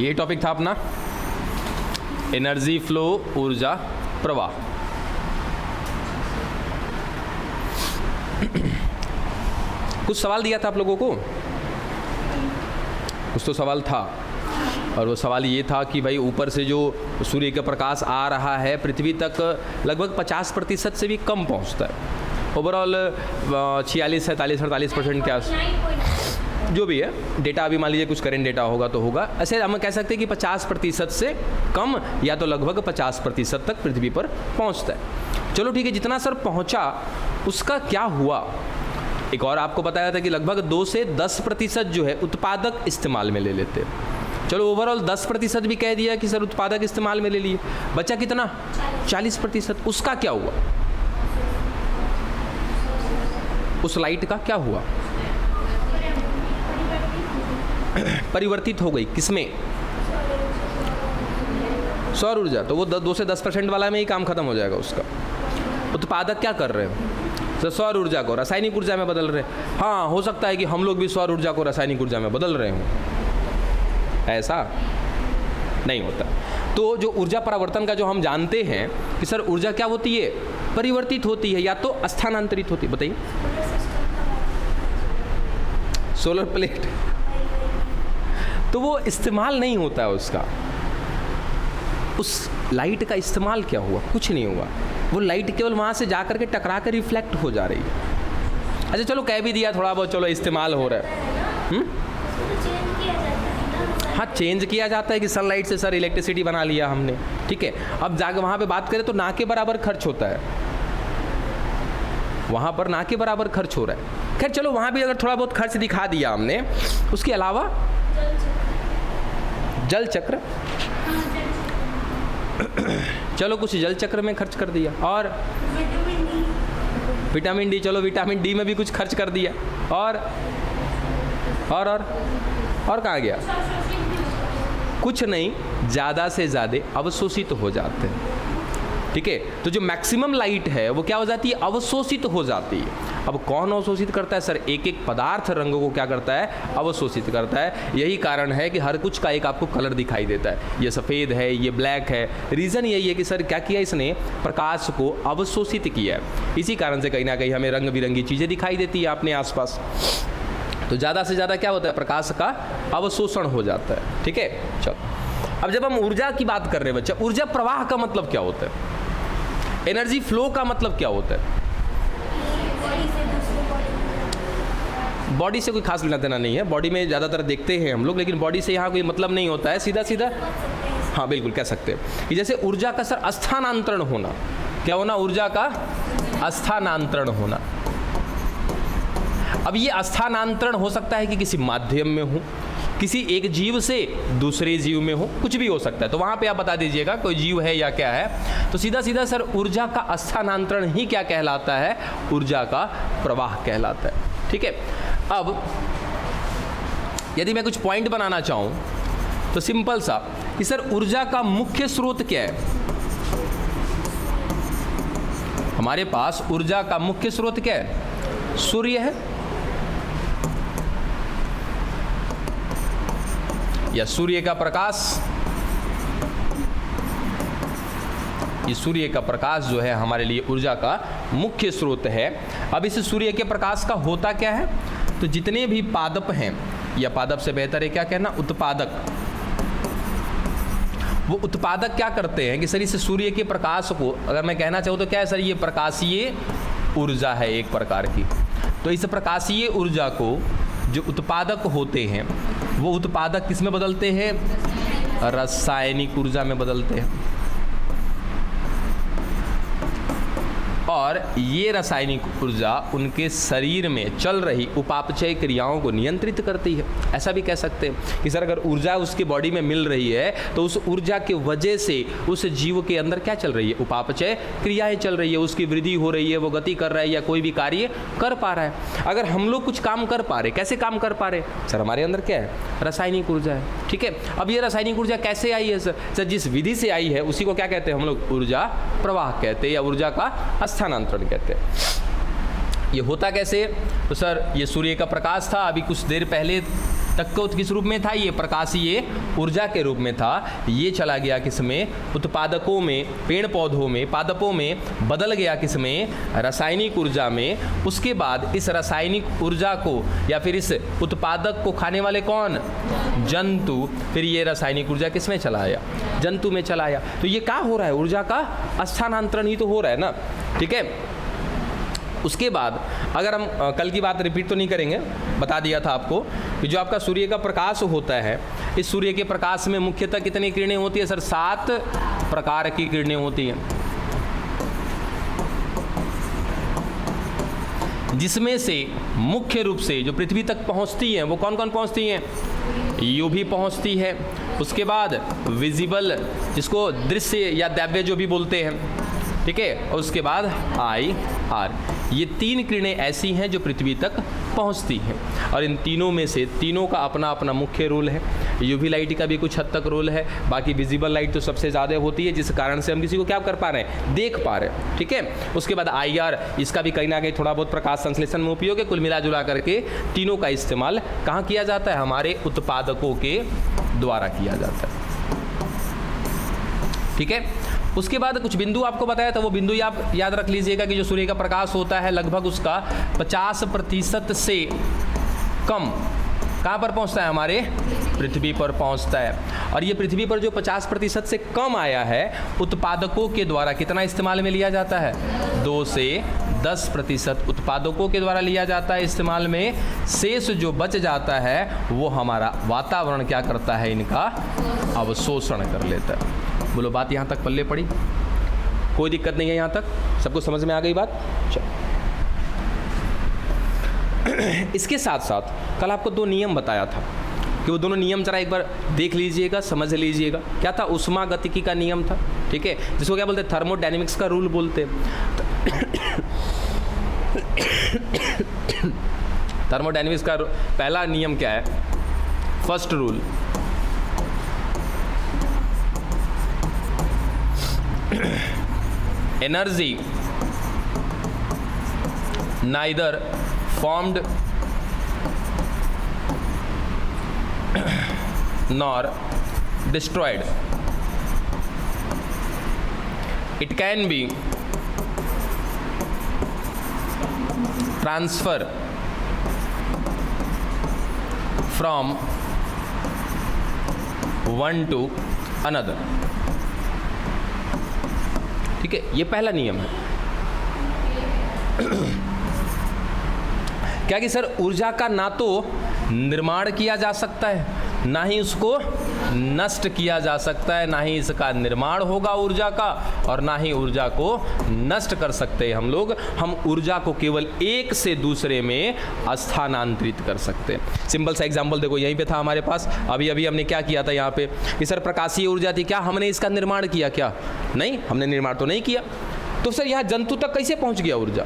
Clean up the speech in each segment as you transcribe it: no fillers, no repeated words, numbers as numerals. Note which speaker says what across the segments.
Speaker 1: ये टॉपिक था अपना एनर्जी फ्लो, ऊर्जा प्रवाह। कुछ सवाल दिया था आप लोगों को, कुछ तो सवाल था, और वो सवाल ये था कि भाई ऊपर से जो सूर्य का प्रकाश आ रहा है पृथ्वी तक लगभग 50% से भी कम पहुंचता है। ओवरऑल 46, 47, 48% के आस जो भी है डेटा, अभी मान लीजिए कुछ करेंट डेटा होगा तो होगा, ऐसे हम कह सकते हैं कि 50% से कम या तो लगभग 50% तक पृथ्वी पर पहुंचता है। चलो ठीक है, जितना सर पहुंचा उसका क्या हुआ। एक और आपको बताया था कि लगभग 2 से 10% जो है उत्पादक इस्तेमाल में ले लेते हैं। चलो ओवरऑल 10% भी कह दिया कि सर उत्पादक इस्तेमाल में ले लिए, बचा कितना 40%। उसका क्या हुआ, उस लाइट का क्या हुआ, परिवर्तित हो गई किसमें, सौर ऊर्जा। तो वो 2 से 10% वाला में ही काम खत्म हो जाएगा उसका। उत्पादक क्या कर रहे हो, तो सौर ऊर्जा को रासायनिक ऊर्जा में बदल रहे हैं। हाँ, हो सकता है कि हम लोग भी सौर ऊर्जा को रासायनिक ऊर्जा में बदल रहे हों, ऐसा नहीं होता। तो जो ऊर्जा परिवर्तन का जो हम जानते हैं कि सर ऊर्जा क्या होती है, परिवर्तित होती है या तो स्थानांतरित होती है। बताइए, सोलर प्लेट तो वो इस्तेमाल नहीं होता है उसका, उस लाइट का इस्तेमाल क्या हुआ, कुछ नहीं हुआ। वो लाइट केवल वहाँ से जा करके टकरा कर रिफ्लेक्ट हो जा रही है। अच्छा चलो कह भी दिया थोड़ा बहुत, चलो इस्तेमाल हो रहा है। हाँ, चेंज किया जाता है कि सनलाइट से सर इलेक्ट्रिसिटी बना लिया हमने, ठीक है। अब जाकर वहाँ पे बात करें तो ना के बराबर खर्च होता है, वहाँ पर ना के बराबर खर्च हो रहा है। खैर चलो वहाँ भी अगर थोड़ा बहुत खर्च दिखा दिया हमने, उसके अलावा जल चक्र, चलो कुछ जल चक्र में खर्च कर दिया, और विटामिन डी, चलो विटामिन डी में भी कुछ खर्च कर दिया, और कहाँ गया, कुछ नहीं, ज़्यादा से ज़्यादा अवशोषित हो जाते हैं, ठीक है। तो जो मैक्सिमम लाइट है वो क्या हो जाती है, अवशोषित हो जाती है। अब कौन अवशोषित करता है सर, एक एक पदार्थ रंगों को क्या करता है, अवशोषित करता है। यही कारण है कि हर कुछ का एक आपको कलर दिखाई देता है, ये सफ़ेद है, ये ब्लैक है। रीज़न यही है कि सर क्या किया, इसने प्रकाश को अवशोषित किया है। इसी कारण से कहीं ना कहीं हमें रंग बिरंगी चीज़ें दिखाई देती है अपने आसपास। तो ज़्यादा से ज़्यादा क्या होता है, प्रकाश का अवशोषण हो जाता है, ठीक है। चलो अब जब हम ऊर्जा की बात कर रहे हैं बच्चा, ऊर्जा प्रवाह का मतलब क्या होता है, एनर्जी फ्लो का मतलब क्या होता है। बॉडी से कोई खास लेना देना नहीं है, बॉडी में ज़्यादातर देखते हैं हम लोग, लेकिन बॉडी से यहाँ कोई मतलब नहीं होता है, सीधा सीधा हाँ बिल्कुल कह सकते हैं कि जैसे ऊर्जा का सर स्थानांतरण होना, क्या होना, ऊर्जा का स्थानांतरण होना। अब ये स्थानांतरण हो सकता है कि किसी माध्यम में हो, किसी एक जीव से दूसरे जीव में हो, कुछ भी हो सकता है। तो वहाँ पे आप बता दीजिएगा कोई जीव है या क्या है। तो सीधा सीधा सर ऊर्जा का स्थानांतरण ही क्या कहलाता है, ऊर्जा का प्रवाह कहलाता है, ठीक है। अब यदि मैं कुछ पॉइंट बनाना चाहूँ तो सिंपल सा कि सर ऊर्जा का मुख्य स्रोत क्या है। हमारे पास ऊर्जा का मुख्य स्रोत क्या है, सूर्य है या सूर्य का प्रकाश। ये सूर्य का प्रकाश जो है हमारे लिए ऊर्जा का मुख्य स्रोत है। अब इस सूर्य के प्रकाश का होता क्या है, तो जितने भी पादप हैं, या पादप से बेहतर है क्या कहना, उत्पादक, वो उत्पादक क्या करते हैं कि सर इस सूर्य के प्रकाश को, अगर मैं कहना चाहूँ तो क्या है सर, ये प्रकाशीय ऊर्जा है एक प्रकार की। तो इस प्रकाशीय ऊर्जा को जो उत्पादक होते हैं वो उत्पादक किस में बदलते हैं, रासायनिक ऊर्जा में बदलते हैं। और ये रासायनिक ऊर्जा उनके शरीर में चल रही उपापचय क्रियाओं को नियंत्रित करती है। ऐसा भी कह सकते हैं कि सर अगर ऊर्जा उसके बॉडी में मिल रही है तो उस ऊर्जा के वजह से उस जीव के अंदर क्या चल रही है, उपापचय क्रियाएं चल रही है, उसकी वृद्धि हो रही है, वो गति कर रहा है या कोई भी कार्य कर पा रहा है। अगर हम लोग कुछ काम कर पा रहे, कैसे काम कर पा रहे सर, हमारे अंदर क्या है, रासायनिक ऊर्जा है, ठीक है। अब ये रासायनिक ऊर्जा कैसे आई है सर, जिस विधि से आई है उसी को क्या कहते हैं हम लोग, ऊर्जा प्रवाह कहते हैं या ऊर्जा का स्थानांतरण कहते हैं। ये होता कैसे, तो सर ये सूर्य का प्रकाश था, अभी कुछ देर पहले तक को किस रूप में था, ये प्रकाशीय ऊर्जा के रूप में था, ये चला गया किसमें, उत्पादकों में, पेड़ पौधों में, पादपों में, बदल गया किसमें, रासायनिक ऊर्जा में। उसके बाद इस रासायनिक ऊर्जा को या फिर इस उत्पादक को खाने वाले कौन, जंतु, फिर ये रासायनिक ऊर्जा किसमें चला आया, जंतु में चला आया। तो ये क्या हो रहा है, ऊर्जा का स्थानांतरण ही तो हो रहा है ना, ठीक है। उसके बाद अगर हम कल की बात रिपीट तो नहीं करेंगे, बता दिया था आपको कि जो आपका सूर्य का प्रकाश होता है, इस सूर्य के प्रकाश में मुख्यतः कितनी किरणें होती है सर, 7 प्रकार की किरणें होती हैं, जिसमें से मुख्य रूप से जो पृथ्वी तक पहुंचती हैं वो कौन कौन पहुंचती हैं, यूवी पहुंचती है। उसके बाद विजिबल, जिसको दृश्य या दैव्य जो भी बोलते हैं, ठीक है, और उसके बाद IR। ये 3 किरणें ऐसी हैं जो पृथ्वी तक पहुंचती हैं, और इन तीनों में से तीनों का अपना अपना मुख्य रोल है। यूवी लाइट का भी कुछ हद तक रोल है, बाकी विजिबल लाइट तो सबसे ज़्यादा होती है, जिस कारण से हम किसी को क्या कर पा रहे हैं, देख पा रहे हैं, ठीक है। उसके बाद IR, इसका भी कहीं ना कहीं थोड़ा बहुत प्रकाश संश्लेषण में उपयोग है। कुल मिला जुला करके तीनों का इस्तेमाल कहाँ किया जाता है, हमारे उत्पादकों के द्वारा किया जाता है, ठीक है। उसके बाद कुछ बिंदु आपको बताया था, वो बिंदु आप याद रख लीजिएगा कि जो सूर्य का प्रकाश होता है लगभग उसका 50% से कम कहाँ पर पहुंचता है, हमारे पृथ्वी पर पहुंचता है। और ये पृथ्वी पर जो 50% से कम आया है, उत्पादकों के द्वारा कितना इस्तेमाल में लिया जाता है, 2 से 10% उत्पादकों के द्वारा लिया जाता है इस्तेमाल में। शेष जो बच जाता है वो हमारा वातावरण क्या करता है, इनका अवशोषण कर लेता है। बोलो बात यहाँ तक पल्ले पड़ी, कोई दिक्कत नहीं है, यहाँ तक सबको समझ में आ गई बात। चलो, इसके साथ साथ कल आपको 2 नियम बताया था कि वो दोनों नियम जरा एक बार देख लीजिएगा, समझ लीजिएगा। क्या था, उष्मागतिकी का नियम था, ठीक है, जिसको क्या बोलते हैं, थर्मोडायनेमिक्स का रूल बोलते हैं। थर्मोडायनेमिक्स का पहला नियम क्या है, first rule, energy neither formed nor destroyed. It can be transferred from one to another. ठीक है, ये पहला नियम है। क्या कि सर ऊर्जा का ना तो निर्माण किया जा सकता है, ना ही उसको नष्ट किया जा सकता है, ना ही इसका निर्माण होगा ऊर्जा का, और ना ही ऊर्जा को नष्ट कर सकते हैं हम लोग। हम ऊर्जा को केवल एक से दूसरे में स्थानांतरित कर सकते हैं। सिंपल सा एग्जांपल देखो, यहीं पे था हमारे पास, अभी अभी हमने क्या किया था यहाँ पे, कि सर प्रकाशीय ऊर्जा थी, क्या हमने इसका निर्माण किया, क्या नहीं, हमने निर्माण तो नहीं किया। तो सर यहाँ जंतु तक कैसे पहुँच गया ऊर्जा,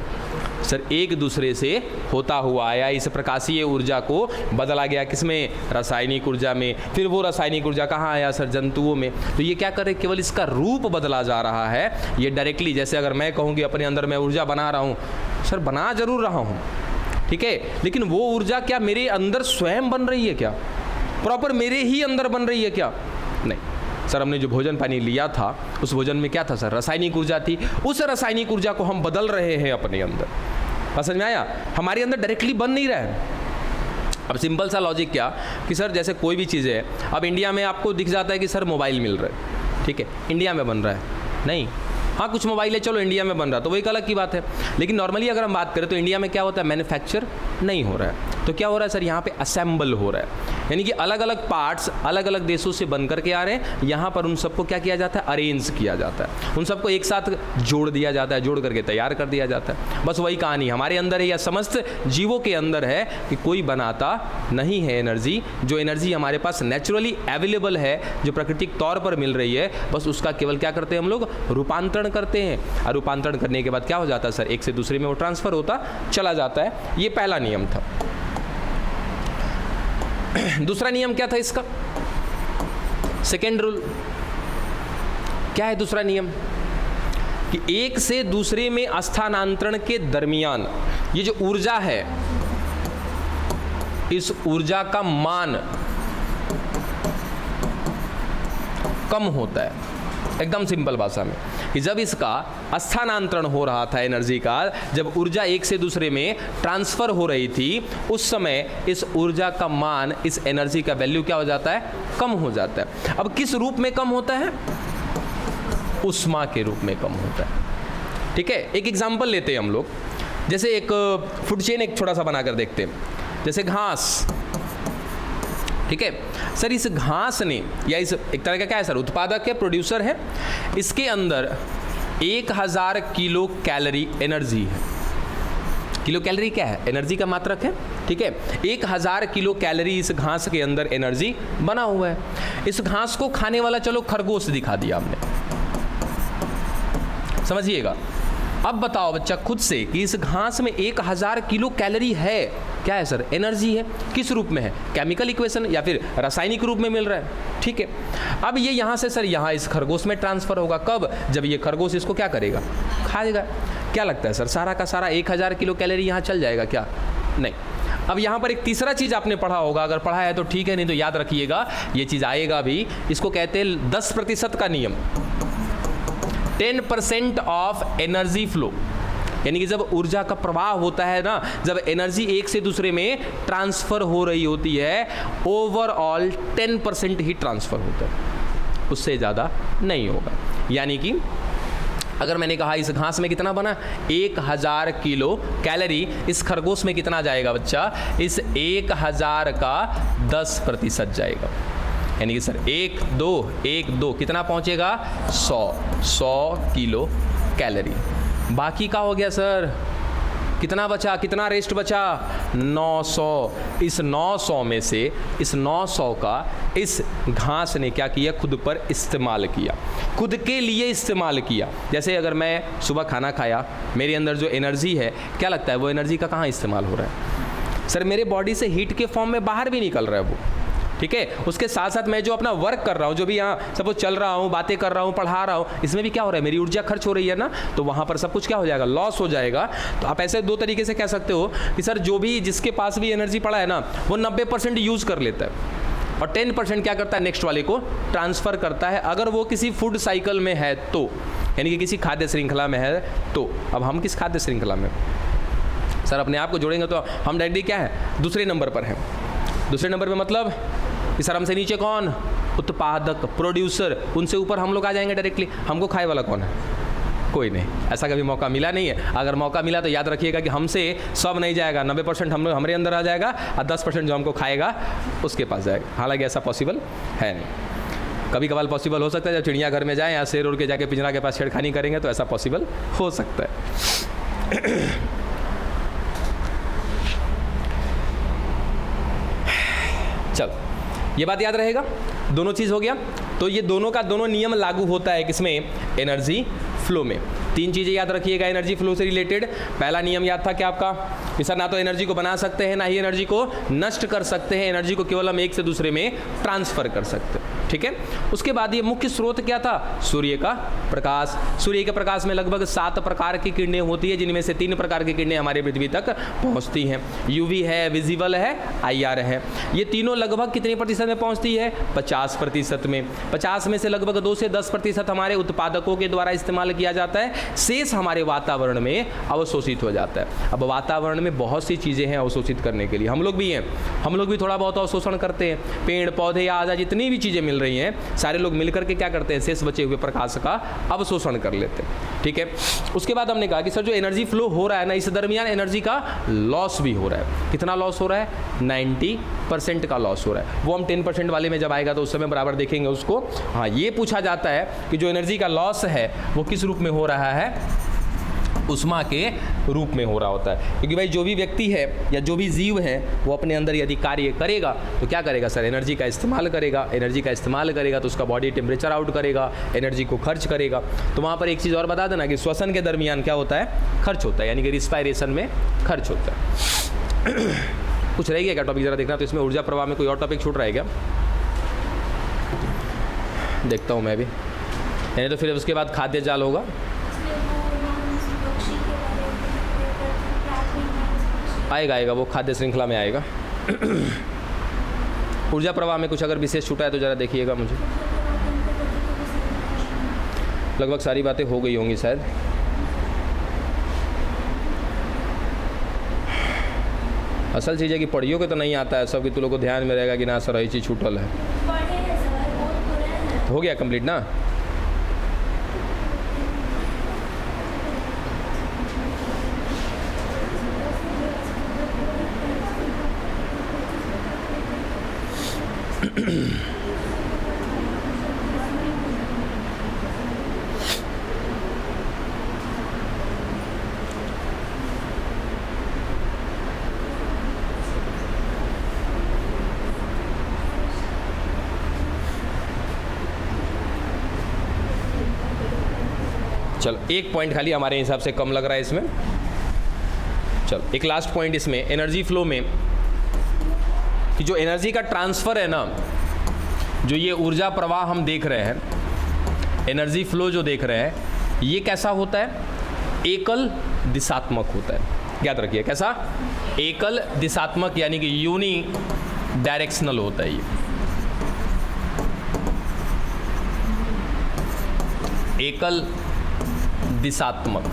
Speaker 1: सर एक दूसरे से होता हुआ आया। इस प्रकाशीय ऊर्जा को बदला गया किसमें, रासायनिक ऊर्जा में, फिर वो रासायनिक ऊर्जा कहाँ आया सर, जंतुओं में। तो ये क्या करे, केवल इसका रूप बदला जा रहा है। ये डायरेक्टली, जैसे अगर मैं कहूँ कि अपने अंदर मैं ऊर्जा बना रहा हूँ, सर बना जरूर रहा हूँ, ठीक है, लेकिन वो ऊर्जा क्या मेरे अंदर स्वयं बन रही है क्या, प्रॉपर मेरे ही अंदर बन रही है क्या, नहीं सर। हमने जो भोजन पानी लिया था, उस भोजन में क्या था सर, रासायनिक ऊर्जा थी। उस रासायनिक ऊर्जा को हम बदल रहे हैं अपने अंदर, समझ में आया, हमारे अंदर डायरेक्टली बन नहीं रहा है। अब सिंपल सा लॉजिक क्या कि सर जैसे कोई भी चीज़ है, अब इंडिया में आपको दिख जाता है कि सर मोबाइल मिल रहा है, ठीक है, इंडिया में बन रहा है, नहीं, हाँ कुछ मोबाइल है चलो इंडिया में बन रहा है, तो वही एक अलग की बात है। लेकिन नॉर्मली अगर हम बात करें तो इंडिया में क्या होता है, मैन्युफैक्चर नहीं हो रहा है। तो क्या हो रहा है सर, यहाँ पे असेंबल हो रहा है, यानी कि अलग अलग पार्ट्स अलग अलग देशों से बन करके आ रहे हैं, यहाँ पर उन सबको क्या किया जाता है, अरेंज किया जाता है, उन सबको एक साथ जोड़ दिया जाता है, जोड़ करके तैयार कर दिया जाता है। बस वही कहानी हमारे अंदर है, या समस्त जीवों के अंदर है कि कोई बनाता नहीं है एनर्जी। जो एनर्जी हमारे पास नेचुरली अवेलेबल है, जो प्राकृतिक तौर पर मिल रही है, बस उसका केवल क्या करते हैं हम लोग, रूपांतरण करते हैं। और रूपांतरण करने के बाद क्या हो जाता है सर, एक से दूसरे में वो ट्रांसफर होता चला जाता है। ये पहला नियम था। दूसरा नियम क्या था इसका, सेकेंड रूल क्या है दूसरा नियम, कि एक से दूसरे में स्थानांतरण के दरमियान ये जो ऊर्जा है, इस ऊर्जा का मान कम होता है। एकदम सिंपल भाषा में कि जब इसका स्थानांतरण हो रहा था एनर्जी का, जब ऊर्जा एक से दूसरे में ट्रांसफर हो रही थी, उस समय इस ऊर्जा का मान, इस एनर्जी का वैल्यू क्या हो जाता है, कम हो जाता है। अब किस रूप में कम होता है, ऊष्मा के रूप में कम होता है। ठीक है, एक एग्जांपल लेते हैं हम लोग, जैसे एक फूड चेन एक छोटा सा बनाकर देखते हैं, जैसे घास। ठीक है सर, इस घास ने, या इस एक तरह का क्या है सर, उत्पादक है, प्रोड्यूसर है, इसके अंदर 1000 किलो कैलोरी एनर्जी है। किलो कैलोरी क्या है, एनर्जी का मात्रक है। ठीक है, 1000 किलो कैलोरी इस घास के अंदर एनर्जी बना हुआ है। इस घास को खाने वाला चलो खरगोश दिखा दिया हमने, समझिएगा। अब बताओ बच्चा खुद से कि इस घास में 1000 किलो कैलोरी है, क्या है सर, एनर्जी है। किस रूप में है, केमिकल इक्वेशन या फिर रासायनिक रूप में मिल रहा है। ठीक है, अब ये यहाँ से सर यहाँ इस खरगोश में ट्रांसफर होगा, कब, जब ये खरगोश इसको क्या करेगा, खाएगा। क्या लगता है सर, सारा का सारा 1000 किलो कैलोरी यहाँ चल जाएगा क्या, नहीं। अब यहाँ पर एक तीसरा चीज़ आपने पढ़ा होगा, अगर पढ़ा है तो ठीक है, नहीं तो याद रखिएगा, ये चीज़ आएगा भी। इसको कहते हैं 10% का नियम, 10% ऑफ एनर्जी फ्लो। यानी कि जब ऊर्जा का प्रवाह होता है ना, जब एनर्जी एक से दूसरे में ट्रांसफर हो रही होती है, ओवरऑल 10% ही ट्रांसफर होता है, उससे ज़्यादा नहीं होगा। यानी कि अगर मैंने कहा इस घास में कितना बना, 1000 किलो कैलोरी, इस खरगोश में कितना जाएगा बच्चा, इस 1000 का 10% जाएगा। यानी कि सर 1 2 कितना पहुंचेगा, 100 किलो कैलोरी। बाकी का हो गया सर, कितना बचा, कितना रेस्ट बचा, 900। इस 900 में से, इस 900 का इस घास ने क्या किया, खुद पर इस्तेमाल किया, खुद के लिए इस्तेमाल किया। जैसे अगर मैं सुबह खाना खाया, मेरे अंदर जो एनर्जी है, क्या लगता है वो एनर्जी का कहाँ इस्तेमाल हो रहा है सर, मेरे बॉडी से हीट के फॉर्म में बाहर भी निकल रहा है वो। ठीक है, उसके साथ साथ मैं जो अपना वर्क कर रहा हूँ, जो भी यहाँ सपोज चल रहा हूँ, बातें कर रहा हूँ, पढ़ा रहा हूँ, इसमें भी क्या हो रहा है, मेरी ऊर्जा खर्च हो रही है ना, तो वहाँ पर सब कुछ क्या हो जाएगा, लॉस हो जाएगा। तो आप ऐसे दो तरीके से कह सकते हो कि सर जो भी, जिसके पास भी एनर्जी पड़ा है ना, वो 90% यूज़ कर लेता है और 10% क्या करता है, नेक्स्ट वाले को ट्रांसफ़र करता है, अगर वो किसी फूड साइकिल में है तो, यानी कि किसी खाद्य श्रृंखला में है तो। अब हम किस खाद्य श्रृंखला में सर, अपने आप को जोड़ेंगे तो हम डायरेक्टली क्या है, दूसरे नंबर पर हैं। दूसरे नंबर पे मतलब कि सर हमसे नीचे कौन, उत्पादक, प्रोड्यूसर, उनसे ऊपर हम लोग आ जाएंगे डायरेक्टली। हमको खाए वाला कौन है, कोई नहीं, ऐसा कभी मौका मिला नहीं है। अगर मौका मिला तो याद रखिएगा कि हमसे सब नहीं जाएगा, 90% हम लोग हमारे अंदर आ जाएगा और 10% जो हमको खाएगा उसके पास जाएगा। हालांकि ऐसा पॉसिबल है नहीं, कभी कभार पॉसिबल हो सकता है, जब चिड़ियाघर में जाएँ या शेर उड़ के जाके पिंजरा के पास छेड़खानी करेंगे तो ऐसा पॉसिबल हो सकता है। चलो ये बात याद रहेगा, दोनों चीज़ हो गया। तो ये दोनों का दोनों नियम लागू होता है किसमें, एनर्जी फ्लो में। 3 चीज़ें याद रखिएगा एनर्जी फ्लो से रिलेटेड। पहला नियम याद था क्या आपका, कि सर ना तो एनर्जी को बना सकते हैं, ना ही एनर्जी को नष्ट कर सकते हैं, एनर्जी को केवल हम एक से दूसरे में ट्रांसफर कर सकते हैं। ठीक है, उसके बाद ये मुख्य स्रोत क्या था, सूर्य का प्रकाश। सूर्य के प्रकाश में लगभग 7 प्रकार की किरणें होती है, जिनमें से 3 प्रकार की किरणें हमारे पृथ्वी तक पहुंचती हैं। यूवी है, विजिबल है, IR है। ये तीनों लगभग कितने प्रतिशत में पहुंचती है, 50% में। 50 में से लगभग 2 से 10% हमारे उत्पादकों के द्वारा इस्तेमाल किया जाता है, शेष हमारे वातावरण में अवशोषित हो जाता है। अब वातावरण में बहुत सी चीज़ें हैं अवशोषित करने के लिए, हम लोग भी हैं, हम लोग भी थोड़ा बहुत अवशोषण करते हैं। पेड़ पौधे आदि जितनी भी चीज़ें मिल रही हैं, सारे लोग मिलकर के क्या करते हैं, शेष बचे हुए प्रकाश का अवशोषण कर लेते हैं। ठीक है, उसके बाद हमने कहा कि सर जो एनर्जी फ्लो हो रहा है ना, इस दरमियान एनर्जी का लॉस भी हो रहा है। कितना लॉस हो रहा है, 90% का लॉस हो रहा है। वो हम 10% वाले में जब आएगा तो उस समय बराबर देखेंगे उसको। हाँ, ये पूछा जाता है कि जो एनर्जी का लॉस है वो किस रूप में हो रहा है, उष्मा के रूप में हो रहा होता है। क्योंकि भाई जो भी व्यक्ति है या जो भी जीव है वो अपने अंदर यदि कार्य करेगा तो क्या करेगा सर, एनर्जी का इस्तेमाल करेगा। एनर्जी का इस्तेमाल करेगा तो उसका बॉडी टेम्परेचर आउट करेगा, एनर्जी को खर्च करेगा। तो वहाँ पर एक चीज़ और बता देना कि श्वसन के दरमियान क्या होता है, खर्च होता है, यानी कि रिस्पायरेशन में खर्च होता है। कुछ रह गया क्या टॉपिक, जरा देखना। तो इसमें ऊर्जा प्रवाह में कोई और टॉपिक छूट रहा है क्या, देखता हूँ मैं भी, यानी तो फिर उसके बाद खाद्य जाल होगा। आएगा वो खाद्य श्रृंखला में आएगा। ऊर्जा प्रवाह में कुछ अगर विशेष छूटा है तो ज़रा देखिएगा मुझे। लगभग सारी बातें हो गई होंगी शायद। असल चीज़ है कि पढ़ियो के तो नहीं आता है सब, कि तुम लोग को ध्यान में रहेगा कि ना सर यही चीज़ छूटल है। हो गया कंप्लीट ना? चलो एक पॉइंट खाली हमारे हिसाब से कम लग रहा है इसमें। चलो एक लास्ट पॉइंट इसमें, एनर्जी फ्लो में, कि जो एनर्जी का ट्रांसफ़र है ना, जो ये ऊर्जा प्रवाह हम देख रहे हैं, एनर्जी फ्लो जो देख रहे हैं, ये कैसा होता है? एकल दिशात्मक होता है। याद रखिए कैसा? एकल दिशात्मक, यानी कि यूनी डायरेक्शनल होता है ये। एकल दिशात्मक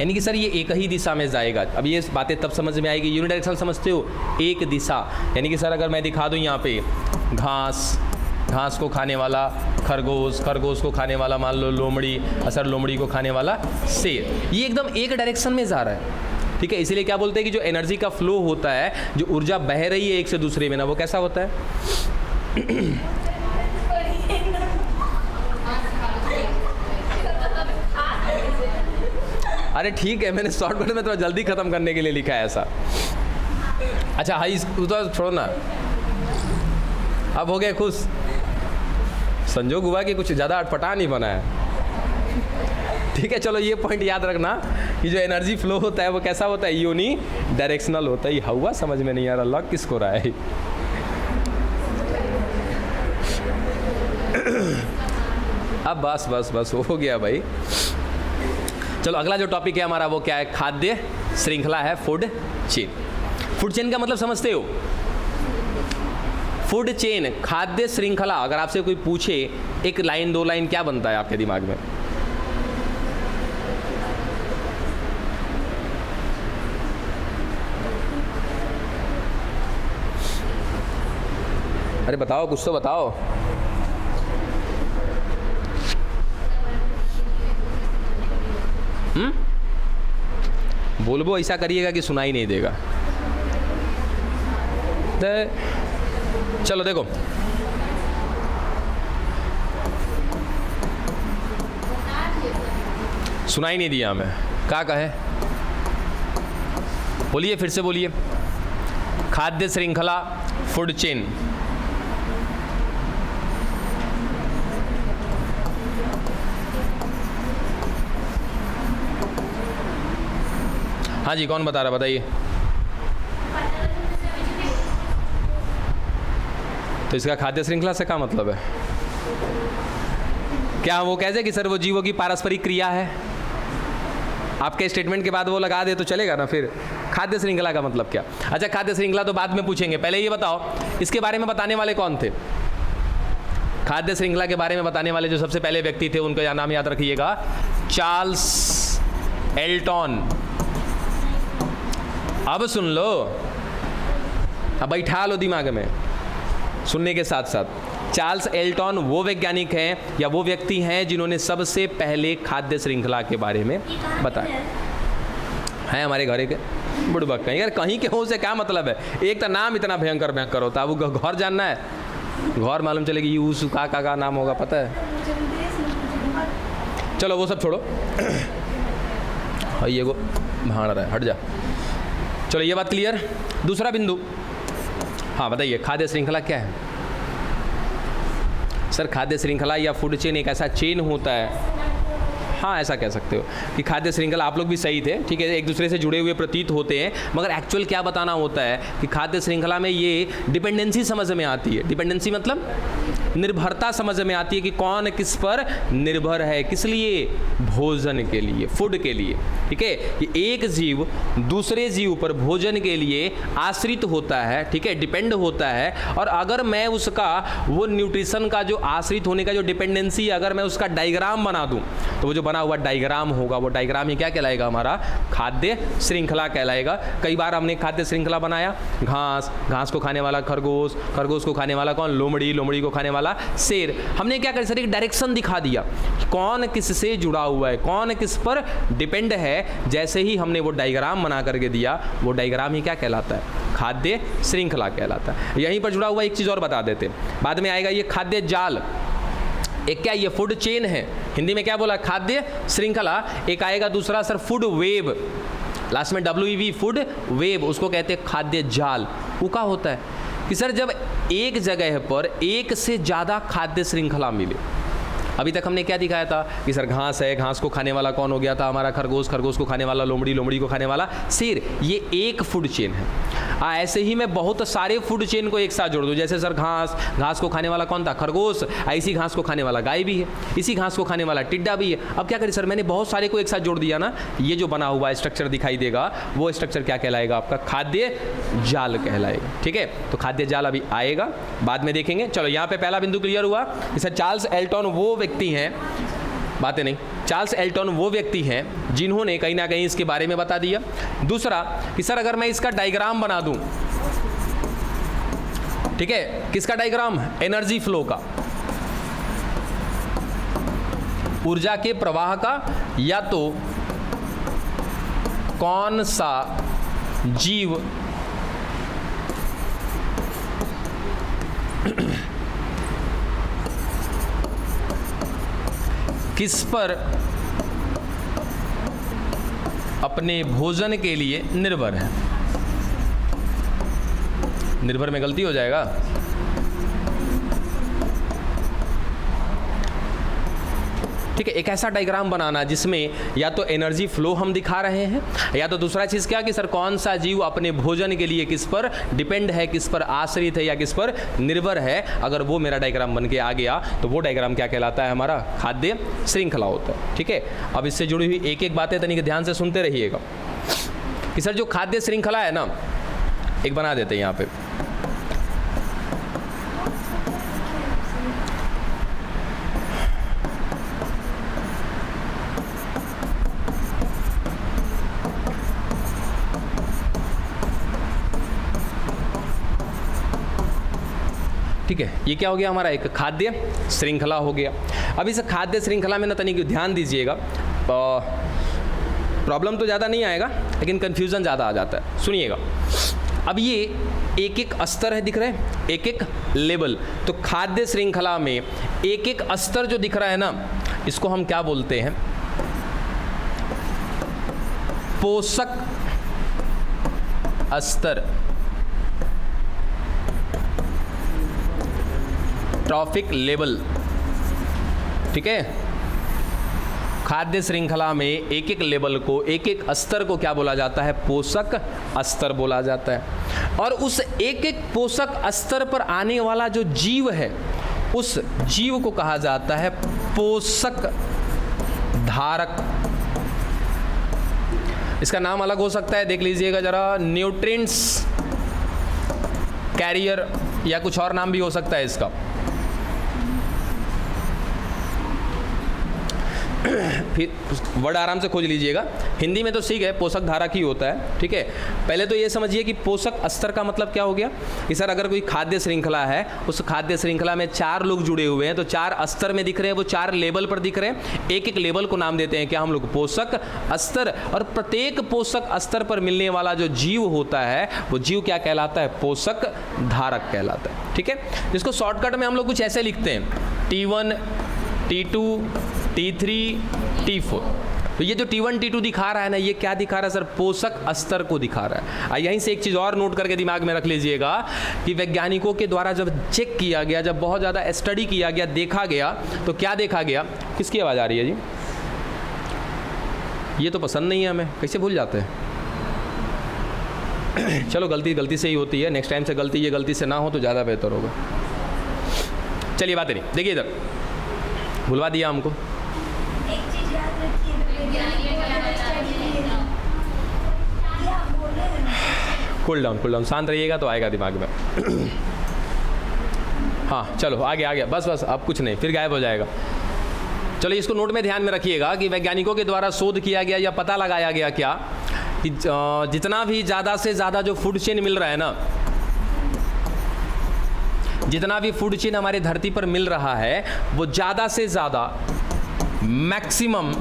Speaker 1: यानी कि सर ये एक ही दिशा में जाएगा। अब ये बातें तब समझ में आएगी, यूनिडायरेक्शनल समझते हो, एक दिशा, यानी कि सर अगर मैं दिखा दूं यहाँ पे घास को खाने वाला खरगोश, खरगोश को खाने वाला मान लो लोमड़ी, सर लोमड़ी को खाने वाला शेर, ये एकदम एक डायरेक्शन में जा रहा है। ठीक है, इसीलिए क्या बोलते हैं कि जो एनर्जी का फ्लो होता है, जो ऊर्जा बह रही है एक से दूसरे में ना, वो कैसा होता है? अरे ठीक है, मैंने शॉर्टकट में थोड़ा जल्दी खत्म करने के लिए लिखा है ऐसा। अच्छा हाई तो छोड़ो ना, अब हो गए खुश। संजोग हुआ कि कुछ ज़्यादा अटपटा नहीं बना है। ठीक है, चलो ये पॉइंट याद रखना कि जो एनर्जी फ्लो होता है वो कैसा होता है? यूनी डायरेक्शनल होता है। ये हुआ समझ में नहीं आ रहा, लग किसको रहा है? अब बस हो गया भाई। चलो अगला जो टॉपिक है हमारा वो क्या है? खाद्य श्रृंखला है, फूड चेन। फूड चेन का मतलब समझते हो? फूड चेन, खाद्य श्रृंखला, अगर आपसे कोई पूछे एक लाइन दो लाइन, क्या बनता है आपके दिमाग में? अरे बताओ, कुछ तो बताओ। बोलबो ऐसा करिएगा कि सुनाई नहीं देगा। चलो देखो, सुनाई नहीं दिया हमें, क्या कहे? बोलिए, फिर से बोलिए। खाद्य श्रृंखला, फूड चेन। हाँ जी, कौन बता रहा, बताइए। तो इसका खाद्य श्रृंखला से क्या मतलब है? क्या वो कहते कि सर वो जीवों की पारस्परिक क्रिया है? आपके स्टेटमेंट के बाद वो लगा दे तो चलेगा ना? फिर खाद्य श्रृंखला का मतलब क्या? अच्छा, खाद्य श्रृंखला तो बाद में पूछेंगे, पहले ये बताओ इसके बारे में बताने वाले कौन थे? खाद्य श्रृंखला के बारे में बताने वाले जो सबसे पहले व्यक्ति थे उनका नाम याद रखिएगा, चार्ल्स एल्टन। अब सुन लो, अब बैठा लो दिमाग में, सुनने के साथ साथ। चार्ल्स एल्टन वो वैज्ञानिक हैं या वो व्यक्ति हैं जिन्होंने सबसे पहले खाद्य श्रृंखला के बारे में बताया है। हमारे घर के बुड़बक कहीं, यार कहीं के हो से क्या मतलब है? एक तो नाम इतना भयंकर भयंकर होता है, वो घर जानना है, घर मालूम चलेगी यूस का नाम होगा, पता है? चलो वो सब छोड़ो, ये को भाड़ रहा है, हट जा। चलो ये बात क्लियर। दूसरा बिंदु, हाँ बताइए, खाद्य श्रृंखला क्या है? सर खाद्य श्रृंखला या फूड चेन एक ऐसा चेन होता है, हाँ ऐसा कह सकते हो कि खाद्य श्रृंखला, आप लोग भी सही थे, ठीक है, एक दूसरे से जुड़े हुए प्रतीत होते हैं, मगर एक्चुअल क्या बताना होता है कि खाद्य श्रृंखला में ये डिपेंडेंसी समझ में आती है। डिपेंडेंसी मतलब निर्भरता समझ में आती है कि कौन किस पर निर्भर है, किस लिए, भोजन के लिए, फूड के लिए। ठीक है, कि एक जीव दूसरे जीव पर भोजन के लिए आश्रित होता है, ठीक है, डिपेंड होता है। और अगर मैं उसका वो न्यूट्रिशन का जो आश्रित होने का जो डिपेंडेंसी है, अगर मैं उसका डायग्राम बना दूं तो वो जो बना हुआ डायग्राम होगा, वो डायग्राम ही क्या कहलाएगा, हमारा खाद्य श्रृंखला कहलाएगा। कई बार हमने खाद्य श्रृंखला बनाया, घास, घास को खाने वाला खरगोश, खरगोश को खाने वाला कौन, लोमड़ी, लोमड़ी को खाने वाला शेर। हमने क्या कर सर, एक डायरेक्शन दिखा दिया कौन किससे जुड़ा हुआ है, कौन किस पर डिपेंड है। जैसे ही हमने वो डायग्राम बना करके दिया, वो डायग्राम ही क्या कहलाता है, खाद्य श्रृंखला कहलाता है। यहीं पर जुड़ा हुआ एक चीज़ और बता देते, बाद में आएगा ये खाद्य जाल। एक क्या, ये फूड चेन है, हिंदी में क्या बोला, खाद्य श्रृंखला। एक आएगा दूसरा सर फूड वेब, लास्ट में WEB, फूड वेब, उसको कहते हैं खाद्य जाल। वो क्या होता है कि सर जब एक जगह पर एक से ज़्यादा खाद्य श्रृंखला मिले। अभी तक हमने क्या दिखाया था कि सर घास है, घास को खाने वाला कौन हो गया था, हमारा खरगोश, खरगोश को खाने वाला लोमड़ी, लोमड़ी को खाने वाला शेर। ये एक फूड चेन है। ऐसे ही मैं बहुत सारे फूड चेन को एक साथ जोड़ दूँ, जैसे सर घास, घास को खाने वाला कौन था, खरगोश, इसी घास को खाने वाला गाय भी है, इसी घास को खाने वाला टिड्डा भी है। अब क्या करें सर, मैंने बहुत सारे को एक साथ जोड़ दिया ना, ये जो बना हुआ स्ट्रक्चर दिखाई देगा, वो स्ट्रक्चर क्या कहलाएगा, आपका खाद्य जाल कहलाएगा। ठीक है, तो खाद्य जाल अभी आएगा, बाद में देखेंगे। चलो यहाँ पे पहला बिंदु क्लियर हुआ कि सर चार्ल्स एल्टन वो व्यक्ति हैं, बातें नहीं, चार्ल्स एल्टन वो व्यक्ति हैं जिन्होंने कहीं ना कहीं इसके बारे में बता दिया। दूसरा कि सर अगर मैं इसका डायग्राम बना दूं, ठीक है, किसका डायग्राम, एनर्जी फ्लो का, ऊर्जा के प्रवाह का, या तो कौन सा जीव किस पर अपने भोजन के लिए निर्भर है। निर्भर में गलती हो जाएगा, ठीक है। एक ऐसा डायग्राम बनाना जिसमें या तो एनर्जी फ्लो हम दिखा रहे हैं, या तो दूसरा चीज़ क्या कि सर कौन सा जीव अपने भोजन के लिए किस पर डिपेंड है, किस पर आश्रित है, या किस पर निर्भर है। अगर वो मेरा डायग्राम बन के आ गया तो वो डायग्राम क्या कहलाता है, हमारा खाद्य श्रृंखला होता है। ठीक है, अब इससे जुड़ी हुई एक एक बातें तनिक ध्यान से सुनते रहिएगा कि सर जो खाद्य श्रृंखला है ना, एक बना देते हैं यहाँ पे। ठीक है, ये क्या हो गया, हमारा एक खाद्य श्रृंखला हो गया। अब इस खाद्य श्रृंखला में ना तनिक ध्यान दीजिएगा, प्रॉब्लम तो ज़्यादा नहीं आएगा लेकिन कन्फ्यूज़न ज़्यादा आ जाता है। सुनिएगा, अब ये एक एक स्तर है, दिख रहे हैं, एक एक लेवल। तो खाद्य श्रृंखला में एक एक स्तर जो दिख रहा है ना, इसको हम क्या बोलते हैं, पोषक स्तर, ट्रॉफिक लेवल। ठीक है, खाद्य श्रृंखला में एक एक लेवल को, एक एक स्तर को क्या बोला जाता है, पोषक स्तर बोला जाता है। और उस एक एक पोषक स्तर पर आने वाला जो जीव है, उस जीव को कहा जाता है पोषक धारक। इसका नाम अलग हो सकता है, देख लीजिएगा जरा, न्यूट्रिएंट्स कैरियर, या कुछ और नाम भी हो सकता है इसका। फिर वर्ड आराम से खोज लीजिएगा, हिंदी में तो ठीक है, पोषक धारक ही होता है। ठीक है, पहले तो ये समझिए कि पोषक स्तर का मतलब क्या हो गया कि सर अगर कोई खाद्य श्रृंखला है, उस खाद्य श्रृंखला में 4 लोग जुड़े हुए हैं, तो 4 स्तर में दिख रहे हैं, वो 4 लेवल पर दिख रहे हैं। एक एक लेवल को नाम देते हैं क्या हम लोग, पोषक स्तर। और प्रत्येक पोषक स्तर पर मिलने वाला जो जीव होता है, वो जीव क्या कहलाता है, पोषक धारक कहलाता है। ठीक है, जिसको शॉर्टकट में हम लोग कुछ ऐसे लिखते हैं, T1, T2, T3, T4। तो ये जो T1, T2 दिखा रहा है ना, ये क्या दिखा रहा है सर, पोषक स्तर को दिखा रहा है। यहीं से एक चीज़ और नोट करके दिमाग में रख लीजिएगा कि वैज्ञानिकों के द्वारा जब चेक किया गया, जब बहुत ज़्यादा स्टडी किया गया, देखा गया, तो क्या देखा गया, किसकी आवाज़ आ रही है जी, ये तो पसंद नहीं है हमें, कैसे भूल जाते हैं। चलो गलती से ही होती है, नेक्स्ट टाइम से गलती से ना हो तो ज़्यादा बेहतर होगा। चलिए बात नहीं, देखिए इधर भुलवा दिया हमको।
Speaker 2: एक चीज याद रखिए,
Speaker 1: कूल डाउन, शांत रहिएगा तो आएगा दिमाग में। हाँ चलो आगे, बस अब कुछ नहीं, फिर गायब हो जाएगा। चलो इसको नोट में ध्यान में रखिएगा कि वैज्ञानिकों के द्वारा शोध किया गया या पता लगाया गया क्या कि जितना भी ज़्यादा से ज़्यादा जो फूड चेन मिल रहा है ना, जितना भी फूड चेन हमारे धरती पर मिल रहा है वो ज़्यादा से ज़्यादा मैक्सिमम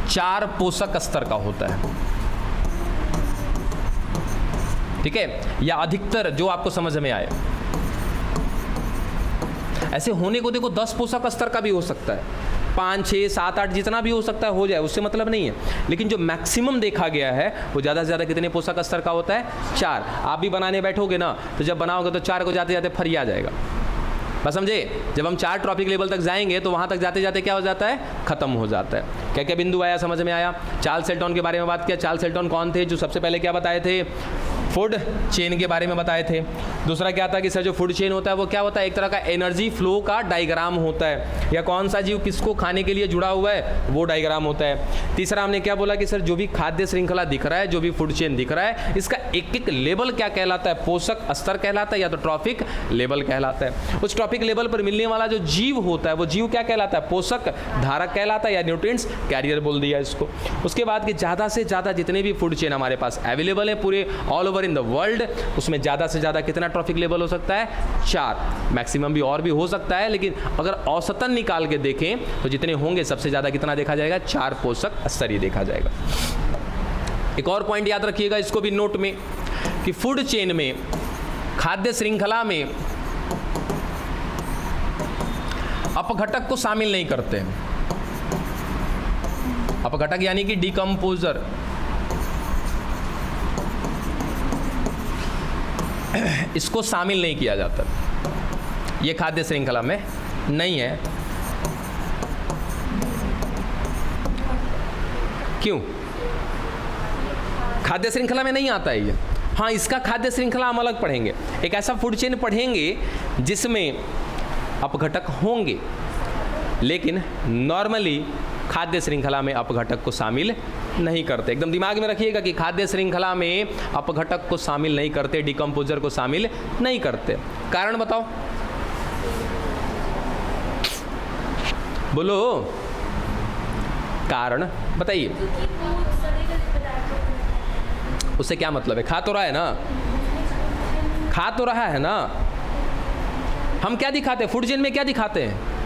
Speaker 1: 4 पोषक स्तर का होता है, ठीक है, या अधिकतर जो आपको समझ में आए। ऐसे होने को देखो 10 पोषक स्तर का भी हो सकता है, 5, 6, 7, 8 जितना भी हो सकता है हो जाए, उससे मतलब नहीं है। लेकिन जो मैक्सिमम देखा गया है वो ज़्यादा से ज़्यादा कितने पोषक स्तर का होता है? 4। आप भी बनाने बैठोगे ना तो जब बनाओगे तो 4 को जाते जाते फरिया जाएगा। बस समझे, जब हम 4 ट्रॉपिक लेवल तक जाएंगे तो वहाँ तक जाते जाते क्या हो जाता है? खत्म हो जाता है। क्या क्या बिंदु आया समझ में आया? चार्ल्स एल्टन के बारे में बात किया। चार्ल्स एल्टन कौन थे? जो सबसे पहले क्या बताए थे? फूड चेन के बारे में बताए थे। दूसरा क्या था कि सर जो फूड चेन होता है वो क्या होता है? एक तरह का एनर्जी फ्लो का डायग्राम होता है, या कौन सा जीव किसको खाने के लिए जुड़ा हुआ है वो डायग्राम होता है। तीसरा हमने क्या बोला कि सर जो भी खाद्य श्रृंखला दिख रहा है, जो भी फूड चेन दिख रहा है, इसका एक एक लेवल क्या कहलाता है? पोषक स्तर कहलाता है या तो ट्रॉफिक लेवल कहलाता है। उस ट्रॉफिक लेवल पर मिलने वाला जो जीव होता है वो जीव क्या कहलाता है? पोषक धारक कहलाता है या न्यूट्रिएंट्स कैरियर बोल दिया इसको। उसके बाद कि ज़्यादा से ज़्यादा जितने भी फूड चेन हमारे पास अवेलेबल है पूरे all over in the world, उसमें ज़्यादा से ज़्यादा कितना ट्रॉफिक लेवल हो सकता है? 4। मैक्सिमम भी और भी हो सकता है, लेकिन अगर औसतन निकाल के देखें तो जितने होंगे सबसे ज़्यादा कितना देखा जाएगा? 4 पोषक स्तर ही देखा जाएगा। एक और पॉइंट याद रखिएगा इसको भी नोट में कि फूड चेन में, खाद्य श्रृंखला में अपघटक को शामिल नहीं करते हैं। अपघटक यानी कि डिकम्पोजर, इसको शामिल नहीं किया जाता, ये खाद्य श्रृंखला में नहीं है। क्यों? खाद्य श्रृंखला में नहीं आता है ये। हाँ, इसका खाद्य श्रृंखला हम अलग पढ़ेंगे, एक ऐसा फूड चेन पढ़ेंगे जिसमें अपघटक होंगे, लेकिन नॉर्मली खाद्य श्रृंखला में अपघटक को शामिल नहीं करते। एकदम दिमाग में रखिएगा कि खाद्य श्रृंखला में अपघटक को शामिल नहीं करते, डिकम्पोजर को शामिल नहीं करते। कारण बताओ, बोलो कारण बताइए। उससे क्या मतलब है? खा तो रहा है ना, खा तो रहा है ना। हम क्या दिखाते हैं फूड चेन में? क्या दिखाते हैं?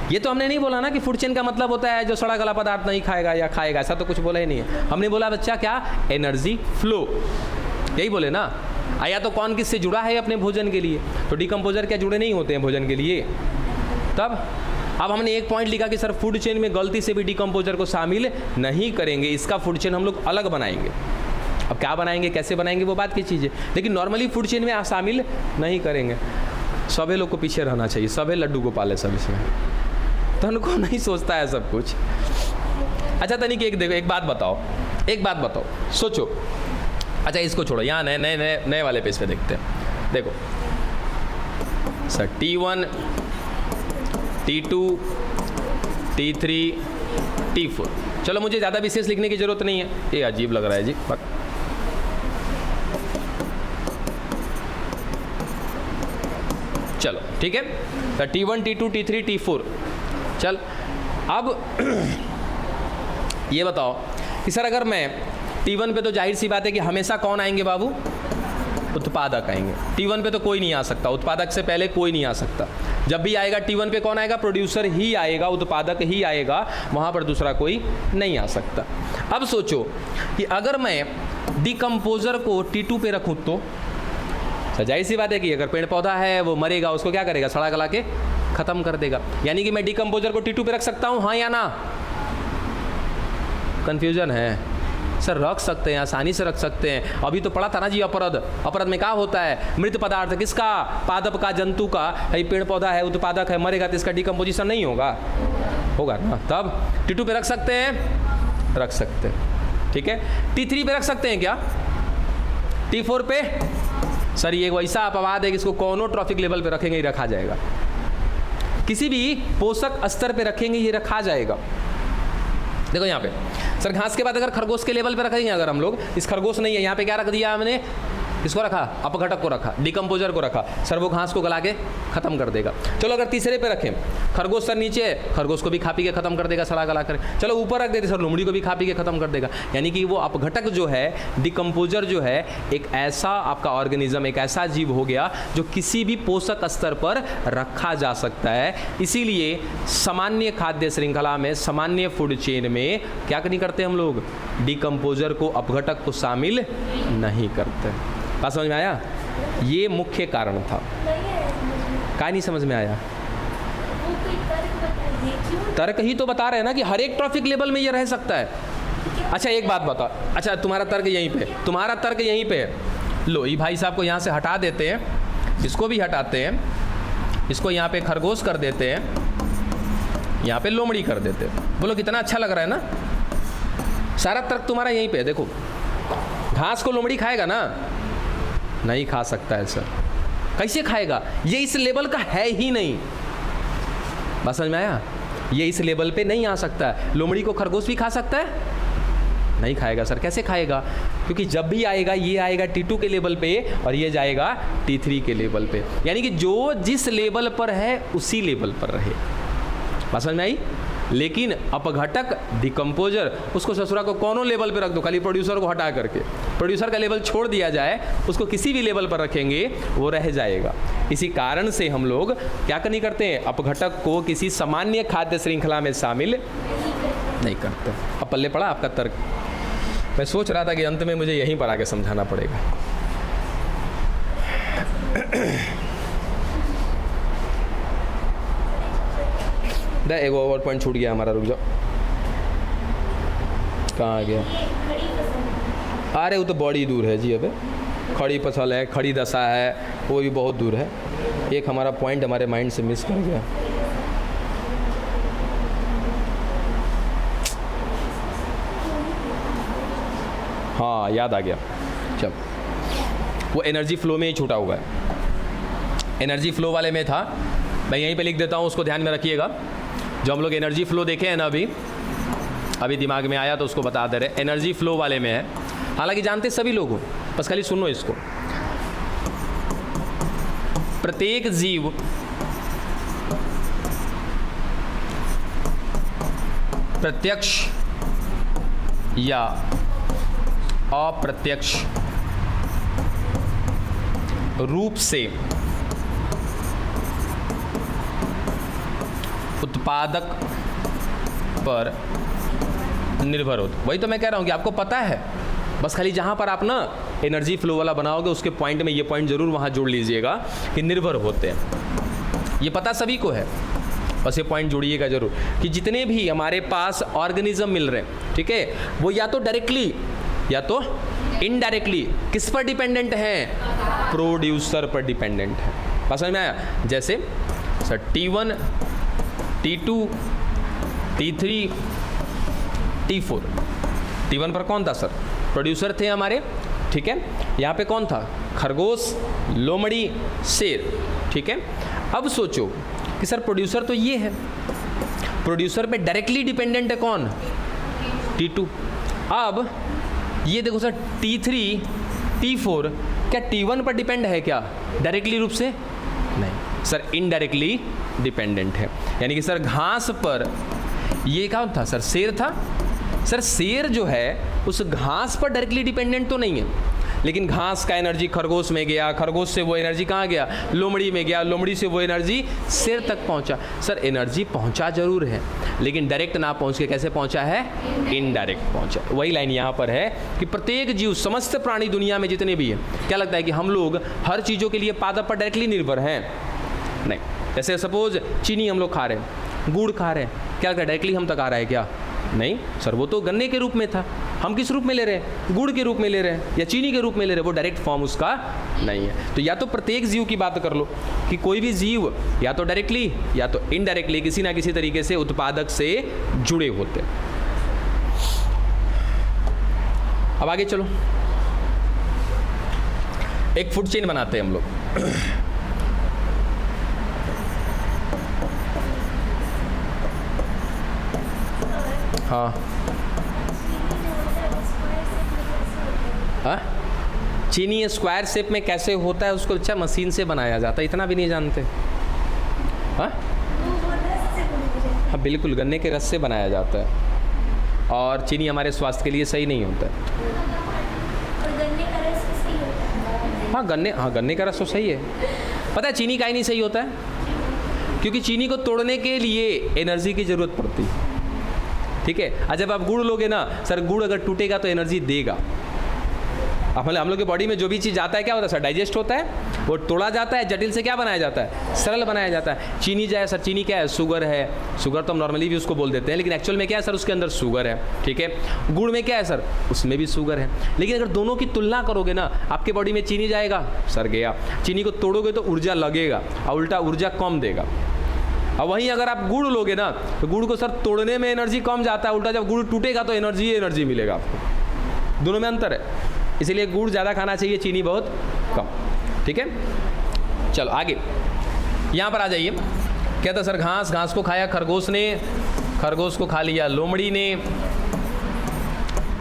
Speaker 1: ये तो हमने नहीं बोला ना कि फूड चेन का मतलब होता है जो सड़ा गला पदार्थ नहीं खाएगा या खाएगा, ऐसा तो कुछ बोला ही नहीं है। हमने बोला बच्चा क्या? एनर्जी फ्लो, यही बोले ना। या तो कौन किससे जुड़ा है अपने भोजन के लिए, तो डिकम्पोजर क्या जुड़े नहीं होते हैं भोजन के लिए? तब अब हमने एक पॉइंट लिखा कि सर फूड चेन में गलती से भी डिकम्पोजर को शामिल नहीं करेंगे, इसका फूड चेन हम लोग अलग बनाएंगे। अब क्या बनाएंगे, कैसे बनाएंगे वो बात की चीज़ है, लेकिन नॉर्मली फूड चेन में आप शामिल नहीं करेंगे। सभी लोग को पीछे रहना चाहिए, सभी लड्डू गोपाल है सब इसमें, तो उनको नहीं सोचता है सब कुछ। अच्छा तनिक एक देखो, एक बात बताओ, सोचो। अच्छा इसको छोड़ो, यहाँ नए वाले पेज पे देखते हैं। देखो sir T1, T2, T3, T4, चलो मुझे ज़्यादा विशेष लिखने की जरूरत नहीं है, ये अजीब लग रहा है जी। चलो ठीक है, तो T1, T2, T3, T4। चल अब ये बताओ कि सर अगर मैं T1 पे, तो जाहिर सी बात है कि हमेशा कौन आएंगे बाबू? उत्पादक आएंगे। T1 पे तो कोई नहीं आ सकता, उत्पादक से पहले कोई नहीं आ सकता। जब भी आएगा T1 पे कौन आएगा? प्रोड्यूसर ही आएगा, उत्पादक ही आएगा, वहाँ पर दूसरा कोई नहीं आ सकता। अब सोचो कि अगर मैं डिकम्पोजर को T2 पे रखूँ तो जाहिर सी बात है कि अगर पेड़ पौधा है वो मरेगा, उसको क्या करेगा? सड़ा गला के खत्म कर देगा। यानी कि मैं डिकम्पोजर को T2 पे रख सकता हूँ, हाँ या ना? कंफ्यूजन है सर? रख सकते हैं, आसानी से रख सकते हैं। अभी तो पढ़ा था ना जी अपरद में क्या होता है? मृत पदार्थ किसका? पादप का, जंतु का। पेड़ पौधा है, उत्पादक है, मरेगा तो इसका डिकम्पोजिशन नहीं होगा ना। तब T2 पे रख सकते हैं, रख सकते हैं, ठीक है। T3 पे रख सकते हैं क्या? T4 पे सर ये वैसा अपवाद है कि इसको कॉनोट्रॉफिक लेवल पे रखेंगे, ये रखा जाएगा। किसी भी पोषक स्तर पे रखेंगे, ये रखा जाएगा। देखो यहाँ पे सर घास के बाद अगर खरगोश के लेवल पे रखेंगे, अगर हम लोग इस खरगोश नहीं है, यहाँ पे क्या रख दिया हमने, इसको रखा, अपघटक को रखा, डिकम्पोजर को रखा, सर वो घास को गला के खत्म कर देगा। चलो अगर तीसरे पे रखें, खरगोश सर नीचे है, खरगोश को भी खा पी के खत्म कर देगा, सड़ा गला कर। चलो ऊपर रख देते सर, लोमड़ी को भी खा पी के खत्म कर देगा। यानी कि वो अपघटक जो है, डिकम्पोजर जो है, एक ऐसा आपका ऑर्गेनिज्म, एक ऐसा जीव हो गया जो किसी भी पोषक स्तर पर रखा जा सकता है। इसीलिए सामान्य खाद्य श्रृंखला में, सामान्य फूड चेन में क्या नहीं करते हम लोग, डिकम्पोजर को, अपघटक को शामिल नहीं करते। बात समझ में आया? ये मुख्य कारण था। क्या नहीं समझ में आया? तर्क ही तो बता रहे हैं ना कि हर एक ट्रॉफिक लेवल में ये रह सकता है। अच्छा एक बात बताओ, अच्छा तुम्हारा तर्क यहीं पे, तुम्हारा तर्क यहीं पे है। लो ये भाई साहब को यहाँ से हटा देते हैं, इसको भी हटाते हैं, इसको यहाँ पे खरगोश कर देते हैं, यहाँ पे लोमड़ी कर देते हैं। बोलो कितना अच्छा लग रहा है ना? सारा तर्क तुम्हारा यहीं पे है। देखो घास को लोमड़ी खाएगा ना? नहीं खा सकता है सर। कैसे खाएगा? ये इस लेवल का है ही नहीं। बात समझ में आया? ये इस लेवल पे नहीं आ सकता है। लोमड़ी को खरगोश भी खा सकता है? नहीं खाएगा सर। कैसे खाएगा? क्योंकि जब भी आएगा, ये आएगा T2 के लेवल पे और ये जाएगा T3 के लेवल पे। यानी कि जो जिस लेवल पर है उसी लेवल पर रहे। बात समझ में आई? लेकिन अपघटक, डिकम्पोजर, उसको ससुरा को कौनों लेवल पे रख दो, खाली प्रोड्यूसर को हटा करके, प्रोड्यूसर का लेवल छोड़ दिया जाए, उसको किसी भी लेवल पर रखेंगे वो रह जाएगा। इसी कारण से हम लोग क्या नहीं करते हैं, अपघटक को किसी सामान्य खाद्य श्रृंखला में शामिल नहीं करते। अब पल्ले पड़ा आपका तर्क। मैं सोच रहा था कि अंत में मुझे यहीं पर आके समझाना पड़ेगा। एक और पॉइंट छूट गया हमारा, रुक जाओ। कहाँ आ गया? अरे वो तो बड़ी दूर है जी। अबे खड़ी फसल है, खड़ी दशा है, वो भी बहुत दूर है। एक हमारा पॉइंट हमारे माइंड से मिस कर गया। हाँ याद आ गया। चल वो एनर्जी फ्लो में ही छूटा हुआ है। एनर्जी फ्लो वाले में था, मैं यहीं पे लिख देता हूँ, उसको ध्यान में रखिएगा। जो हम लोग एनर्जी फ्लो देखे हैं ना, अभी दिमाग में आया तो उसको बता दे रहे। एनर्जी फ्लो वाले में है, हालांकि जानते सभी लोग हो, बस खाली सुनो इसको। प्रत्येक जीव प्रत्यक्ष या अप्रत्यक्ष रूप से उत्पादक पर निर्भर होता। वही तो मैं कह रहा हूँ कि आपको पता है, बस खाली जहाँ पर आप ना एनर्जी फ्लो वाला बनाओगे उसके पॉइंट में ये पॉइंट जरूर वहाँ जोड़ लीजिएगा कि निर्भर होते हैं। ये पता सभी को है, बस ये पॉइंट जोड़िएगा जरूर कि जितने भी हमारे पास ऑर्गेनिज्म मिल रहे हैं, ठीक है, वो या तो डायरेक्टली या तो इनडायरेक्टली किस पर डिपेंडेंट हैं? प्रोड्यूसर पर डिपेंडेंट है। बात समझ में आया? जैसे sir T1, T2, T3, T4। T1 पर कौन था सर? प्रोड्यूसर थे हमारे, ठीक है। यहाँ पे कौन था? खरगोश, लोमड़ी, शेर, ठीक है। अब सोचो कि सर प्रोड्यूसर तो ये है, प्रोड्यूसर पे डायरेक्टली डिपेंडेंट है कौन? T2। अब ये देखो सर T3, T4 क्या T1 पर डिपेंड है क्या डायरेक्टली रूप से? नहीं सर, इनडायरेक्टली डिपेंडेंट है। यानी कि सर घास पर ये कौन था सर? शेर था। सर शेर जो है उस घास पर डायरेक्टली डिपेंडेंट तो नहीं है, लेकिन घास का एनर्जी खरगोश में गया, खरगोश से वो एनर्जी कहाँ गया? लोमड़ी में गया, लोमड़ी से वो एनर्जी शेर तक पहुँचा। सर एनर्जी पहुँचा जरूर है, लेकिन डायरेक्ट ना पहुँच के कैसे पहुँचा है? इनडायरेक्ट पहुँचा। वही लाइन यहाँ पर है कि प्रत्येक जीव, समस्त प्राणी दुनिया में जितने भी हैं, क्या लगता है कि हम लोग हर चीज़ों के लिए पादप पर डायरेक्टली निर्भर हैं? नहीं। जैसे सपोज चीनी हम लोग खा रहे हैं, गुड़ खा रहे हैं, क्या डायरेक्टली हम तक आ रहा है क्या? नहीं सर, वो तो गन्ने के रूप में था, हम किस रूप में ले रहे हैं? गुड़ के रूप में ले रहे हैं या चीनी के रूप में ले रहे हैं, वो डायरेक्ट फॉर्म उसका नहीं है। तो या तो प्रत्येक जीव की बात कर लो कि कोई भी जीव या तो डायरेक्टली या तो इनडायरेक्टली किसी ना किसी तरीके से उत्पादक से जुड़े होते हैं। अब आगे चलो, एक फूड चेन बनाते हैं हम लोग। हाँ हाँ, चीनी स्क्वायर शेप में कैसे होता है उसको अच्छा मशीन से बनाया जाता है, इतना भी नहीं जानते? हाँ हाँ बिल्कुल, गन्ने के रस से बनाया जाता है और चीनी हमारे स्वास्थ्य के लिए सही नहीं होता है। हाँ गन्ने का रस तो सही है। पता है चीनी का ही नहीं सही होता है, क्योंकि चीनी को तोड़ने के लिए एनर्जी की ज़रूरत पड़ती है। ठीक है, और जब आप गुड़ लोगे ना सर, गुड़ अगर टूटेगा तो एनर्जी देगा। अब हम लोग के बॉडी में जो भी चीज़ जाता है क्या होता है सर, डाइजेस्ट होता है, वो तोड़ा जाता है, जटिल से क्या बनाया जाता है, सरल बनाया जाता है। चीनी जो है सर, चीनी क्या है, शुगर है। शुगर तो हम नॉर्मली भी उसको बोल देते हैं, लेकिन एक्चुअल में क्या है सर, उसके अंदर शुगर है। ठीक है, गुड़ में क्या है सर, उसमें भी शुगर है। लेकिन अगर दोनों की तुलना करोगे ना, आपके बॉडी में चीनी जाएगा, सर गया। चीनी को तोड़ोगे तो ऊर्जा लगेगा और उल्टा ऊर्जा कम देगा। और वहीं अगर आप गुड़ लोगे ना, तो गुड़ को सर तोड़ने में एनर्जी कम जाता है, उल्टा जब गुड़ टूटेगा तो एनर्जी मिलेगा आपको। दोनों में अंतर है, इसीलिए गुड़ ज़्यादा खाना चाहिए, चीनी बहुत कम। ठीक है, चलो आगे यहाँ पर आ जाइए। कहता सर घास को खाया खरगोश ने, खरगोश को खा लिया लोमड़ी ने,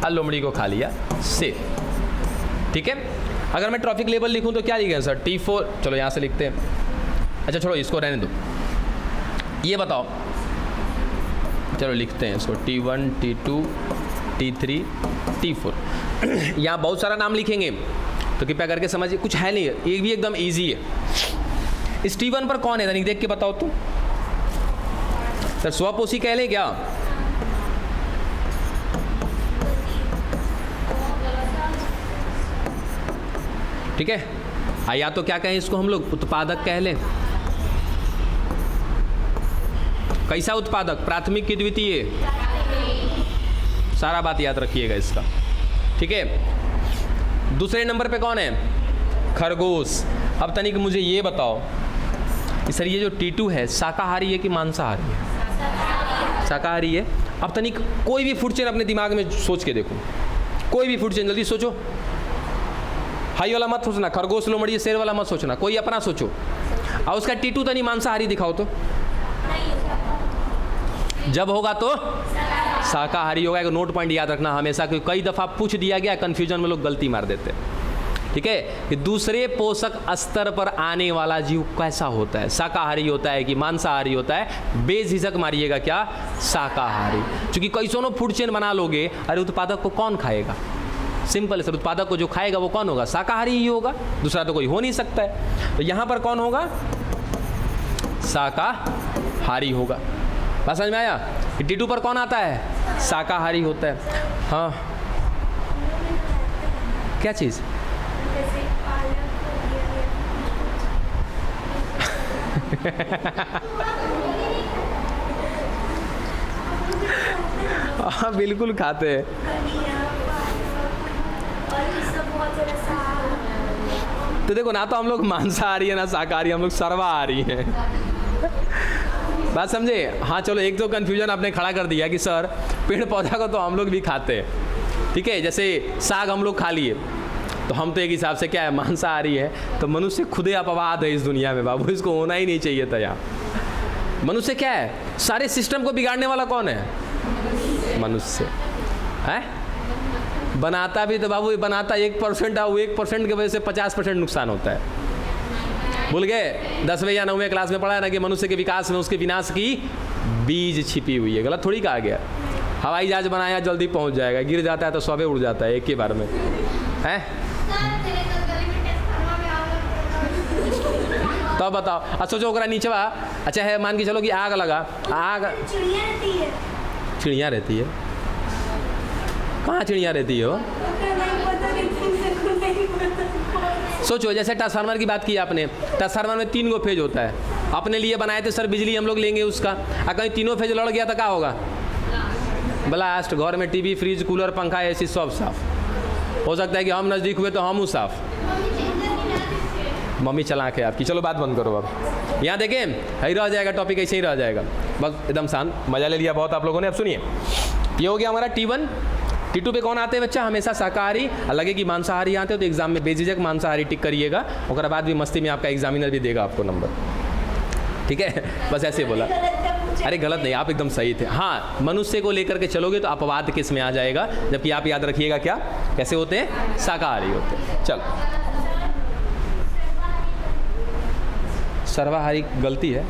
Speaker 1: और लोमड़ी को खा लिया शेर। ठीक है, अगर मैं ट्रैफिक लेवल लिखूँ तो क्या लिखें सर, T4। चलो यहाँ से लिखते हैं। अच्छा छोड़ो, इसको रहने दो, ये बताओ। चलो लिखते हैं इसको, T1 T2 T3 T4। यहाँ बहुत सारा नाम लिखेंगे तो कृपया करके समझिए, कुछ है नहीं, एक भी एकदम इजी है। इस T1 पर कौन है, तनिक देख के बताओ तुम। सर स्वपोषी कह ले क्या? ठीक है, या तो क्या कहें इसको हम लोग, उत्पादक कह लें। कैसा उत्पादक, प्राथमिक की द्वितीय, सारा बात याद रखिएगा इसका। ठीक है, दूसरे नंबर पे कौन है, खरगोश। अब तनिक मुझे ये बताओ सर, ये जो T2 है शाकाहारी है कि मांसाहारी है? शाकाहारी है। अब तनिक कोई भी फूड चेन अपने दिमाग में सोच के देखो, कोई भी फूड चेन जल्दी सोचो। हाई वाला मत सोचना, खरगोश लोमड़ी शेर वाला मत सोचना, कोई अपना सोचो। और उसका T2 तनी मांसाहारी दिखाओ तो। जब होगा तो शाकाहारी होगा। एक नोट पॉइंट याद रखना हमेशा, क्योंकि कई दफ़ा पूछ दिया गया, कन्फ्यूजन में लोग गलती मार देते हैं। ठीक है, कि दूसरे पोषक स्तर पर आने वाला जीव कैसा होता है, शाकाहारी होता है कि मांसाहारी होता है? बेझिझक मारिएगा क्या, शाकाहारी। क्योंकि कैसों फूड चेन बना लोगे, अरे उत्पादक को कौन खाएगा? सिंपल है सर, उत्पादक को जो खाएगा वो कौन होगा, शाकाहारी ही होगा, दूसरा तो कोई हो नहीं सकता है। तो यहाँ पर कौन होगा, शाकाहारी होगा। बात समझ में आया? T2 पर कौन आता है, शाकाहारी होता है। हाँ क्या चीज़? हाँ बिल्कुल खाते हैं। तो देखो ना, तो हम लोग मांसाहारी है ना शाकाहारी, हम लोग सर्वाहारी हैं। बात समझे? हाँ चलो, एक तो कन्फ्यूजन आपने खड़ा कर दिया कि सर पेड़ पौधा को तो हम लोग भी खाते हैं। ठीक है, जैसे साग हम लोग खा लिए तो हम तो एक हिसाब से क्या है, मांसाहारी है। तो मनुष्य खुदे अपवाद है इस दुनिया में बाबू, इसको होना ही नहीं चाहिए था यहाँ। मनुष्य क्या है, सारे सिस्टम को बिगाड़ने वाला कौन है, मनुष्य है। बनाता भी तो बाबू बनाता 1% है, वो 1% की वजह से 50% नुकसान होता है। भूल गए 10वें या 9वें क्लास में पढ़ा है ना कि मनुष्य के विकास में उसके विनाश की बीज छिपी हुई है। गलत थोड़ी कहा गया। हवाई जहाज बनाया जल्दी पहुंच जाएगा, गिर जाता है तो सबे उड़ जाता है एक ही बार में, है? तो बताओ, अब सोचो ओकरा नीचे बा, अच्छा है मान के चलो कि आग लगा, आग चिड़िया रहती है। कहाँ चिड़िया रहती है वो? सोचो, जैसे ट्रांसफार्मर की बात की आपने, ट्रांसफार्मर में 3 गो फेज होता है। अपने लिए बनाए थे सर, बिजली हम लोग लेंगे उसका, और कहीं तीनों फेज लड़ गया तो क्या होगा, ब्लास्ट। घर में टीवी, फ्रिज, कूलर, पंखा, एसी सब साफ हो सकता है कि हम नज़दीक हुए तो हम साफ। मम्मी चला के आपकी, चलो बात बंद करो अब। यहाँ देखें, ही रह जाएगा टॉपिक, ऐसे ही रह जाएगा बस, एकदम शांत। मजा ले लिया बहुत आप लोगों ने। अब सुनिए, ये हो गया हमारा T1। T2 पे कौन आते हैं बच्चा? हमेशा शाकाहारी। लगे कि मांसाहारी आते हो तो एग्जाम में बेझिझक मांसाहारी टिक करिएगा, और बाद भी मस्ती में आपका एग्जामिनर भी देगा आपको नंबर, ठीक है। बस ऐसे बोला। अरे गलत नहीं, आप एकदम सही थे। हाँ, मनुष्य को लेकर के चलोगे तो अपवाद किस में आ जाएगा, जबकि आप याद रखिएगा क्या, कैसे होते हैं? शाकाहारी होते हैं। चलो, सर्वाहारी गलती है।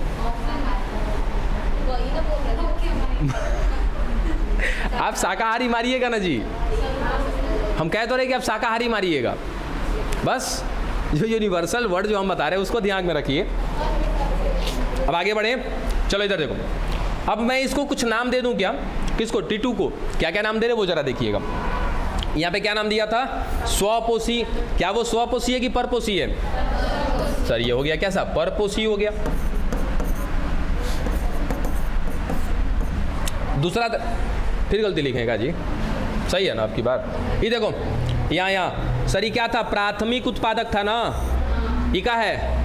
Speaker 1: आप शाकाहारी मारिएगा ना जी, हम कह तो रहे कि आप शाकाहारी मारिएगा। बस जो यूनिवर्सल वर्ड जो हम बता रहे हैं उसको ध्यान में रखिए। अब आगे बढ़े, चलो इधर देखो। अब मैं इसको कुछ नाम दे दूं क्या? किसको? T2 को क्या क्या नाम दे रहे वो जरा देखिएगा। यहाँ पे क्या नाम दिया था? स्वपोषी। क्या वो स्वपोषी है कि परपोषी है? सर ये हो गया क्या साहब? परपोषी हो गया। दूसरा फिर गलती लिखेगा जी, सही है ना आपकी बात? ये देखो यहाँ सर ये क्या था? प्राथमिक उत्पादक था ना, ये क्या है?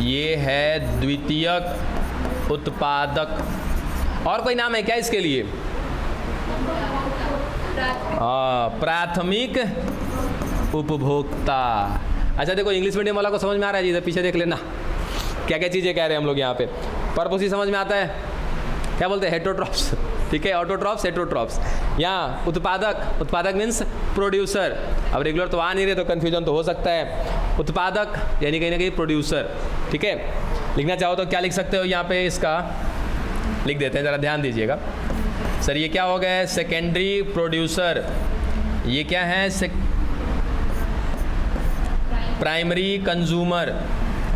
Speaker 1: ये है द्वितीयक उत्पादक। और कोई नाम है क्या इसके लिए? प्राथमिक उपभोक्ता। अच्छा देखो, इंग्लिश मीडियम वाला को समझ में आ रहा है जी? इधर पीछे देख लेना क्या क्या चीज़ें कह रहे हैं हम लोग यहाँ पे। परपोषी समझ में आता है? क्या बोलते हैं? हेटरोट्रॉप्स, ठीक है। Autotrophs, heterotrophs. यहाँ उत्पादक, उत्पादक मीन्स प्रोड्यूसर। अब रेगुलर तो आ नहीं रहे तो कन्फ्यूजन तो हो सकता है। उत्पादक यानी कहीं ना कहीं प्रोड्यूसर, ठीक है। लिखना चाहो तो क्या लिख सकते हो यहाँ पे? इसका लिख देते हैं, ज़रा ध्यान दीजिएगा। सर ये क्या हो गया? Secondary producer. ये क्या है? Primary consumer.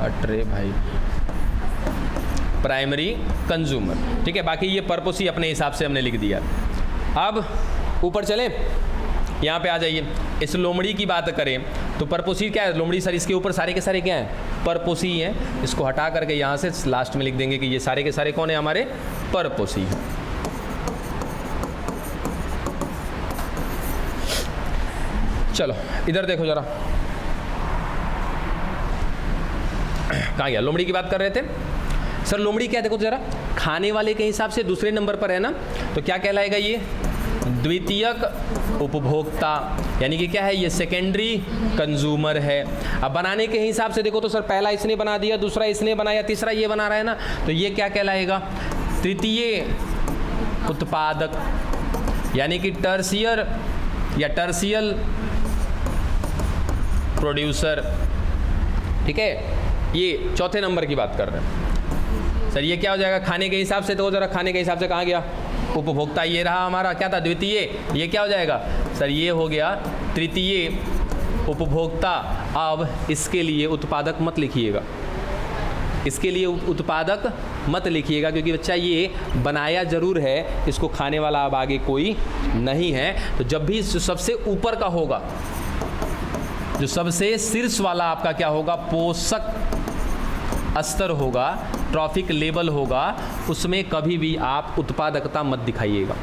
Speaker 1: अरे भाई, प्राइमरी कंज्यूमर, ठीक है। बाकी ये पर्पस ही अपने हिसाब से हमने लिख दिया। अब ऊपर चले, यहाँ पे आ जाइए। इस लोमड़ी की बात करें तो परपोषी क्या है? लोमड़ी सर इसके ऊपर सारे के सारे क्या हैं? परपोषी हैं। इसको हटा करके यहाँ से लास्ट में लिख देंगे कि ये सारे के सारे कौन है? हमारे परपोषी हैं। चलो इधर देखो जरा, कहाँ गया? लोमड़ी की बात कर रहे थे सर। लोमड़ी क्या? देखो जरा, खाने वाले के हिसाब से दूसरे नंबर पर है ना, तो क्या कहलाएगा? ये द्वितीयक उपभोक्ता, यानी कि क्या है? ये सेकेंडरी कंज्यूमर है। अब बनाने के हिसाब से देखो तो सर, पहला इसने बना दिया, दूसरा इसने बनाया, तीसरा ये बना रहा है ना, तो ये क्या कहलाएगा? तृतीय उत्पादक, यानी कि टर्सियर या टर्सियल प्रोड्यूसर, ठीक है। ये चौथे नंबर की बात कर रहे हैं सर। ये क्या हो जाएगा? खाने के हिसाब से, तो जरा खाने के हिसाब से कहाँ गया? उपभोक्ता। ये रहा हमारा, क्या था? द्वितीय। ये क्या हो जाएगा सर? ये हो गया तृतीय उपभोक्ता। अब इसके लिए उत्पादक मत लिखिएगा, इसके लिए उत्पादक मत लिखिएगा, क्योंकि बच्चा ये बनाया जरूर है, इसको खाने वाला अब आगे कोई नहीं है। तो जब भी सबसे ऊपर का होगा, जो सबसे शीर्ष वाला आपका क्या होगा? पोषक स्तर होगा, ट्रॉफिक लेवल होगा, उसमें कभी भी आप उत्पादकता मत दिखाइएगा।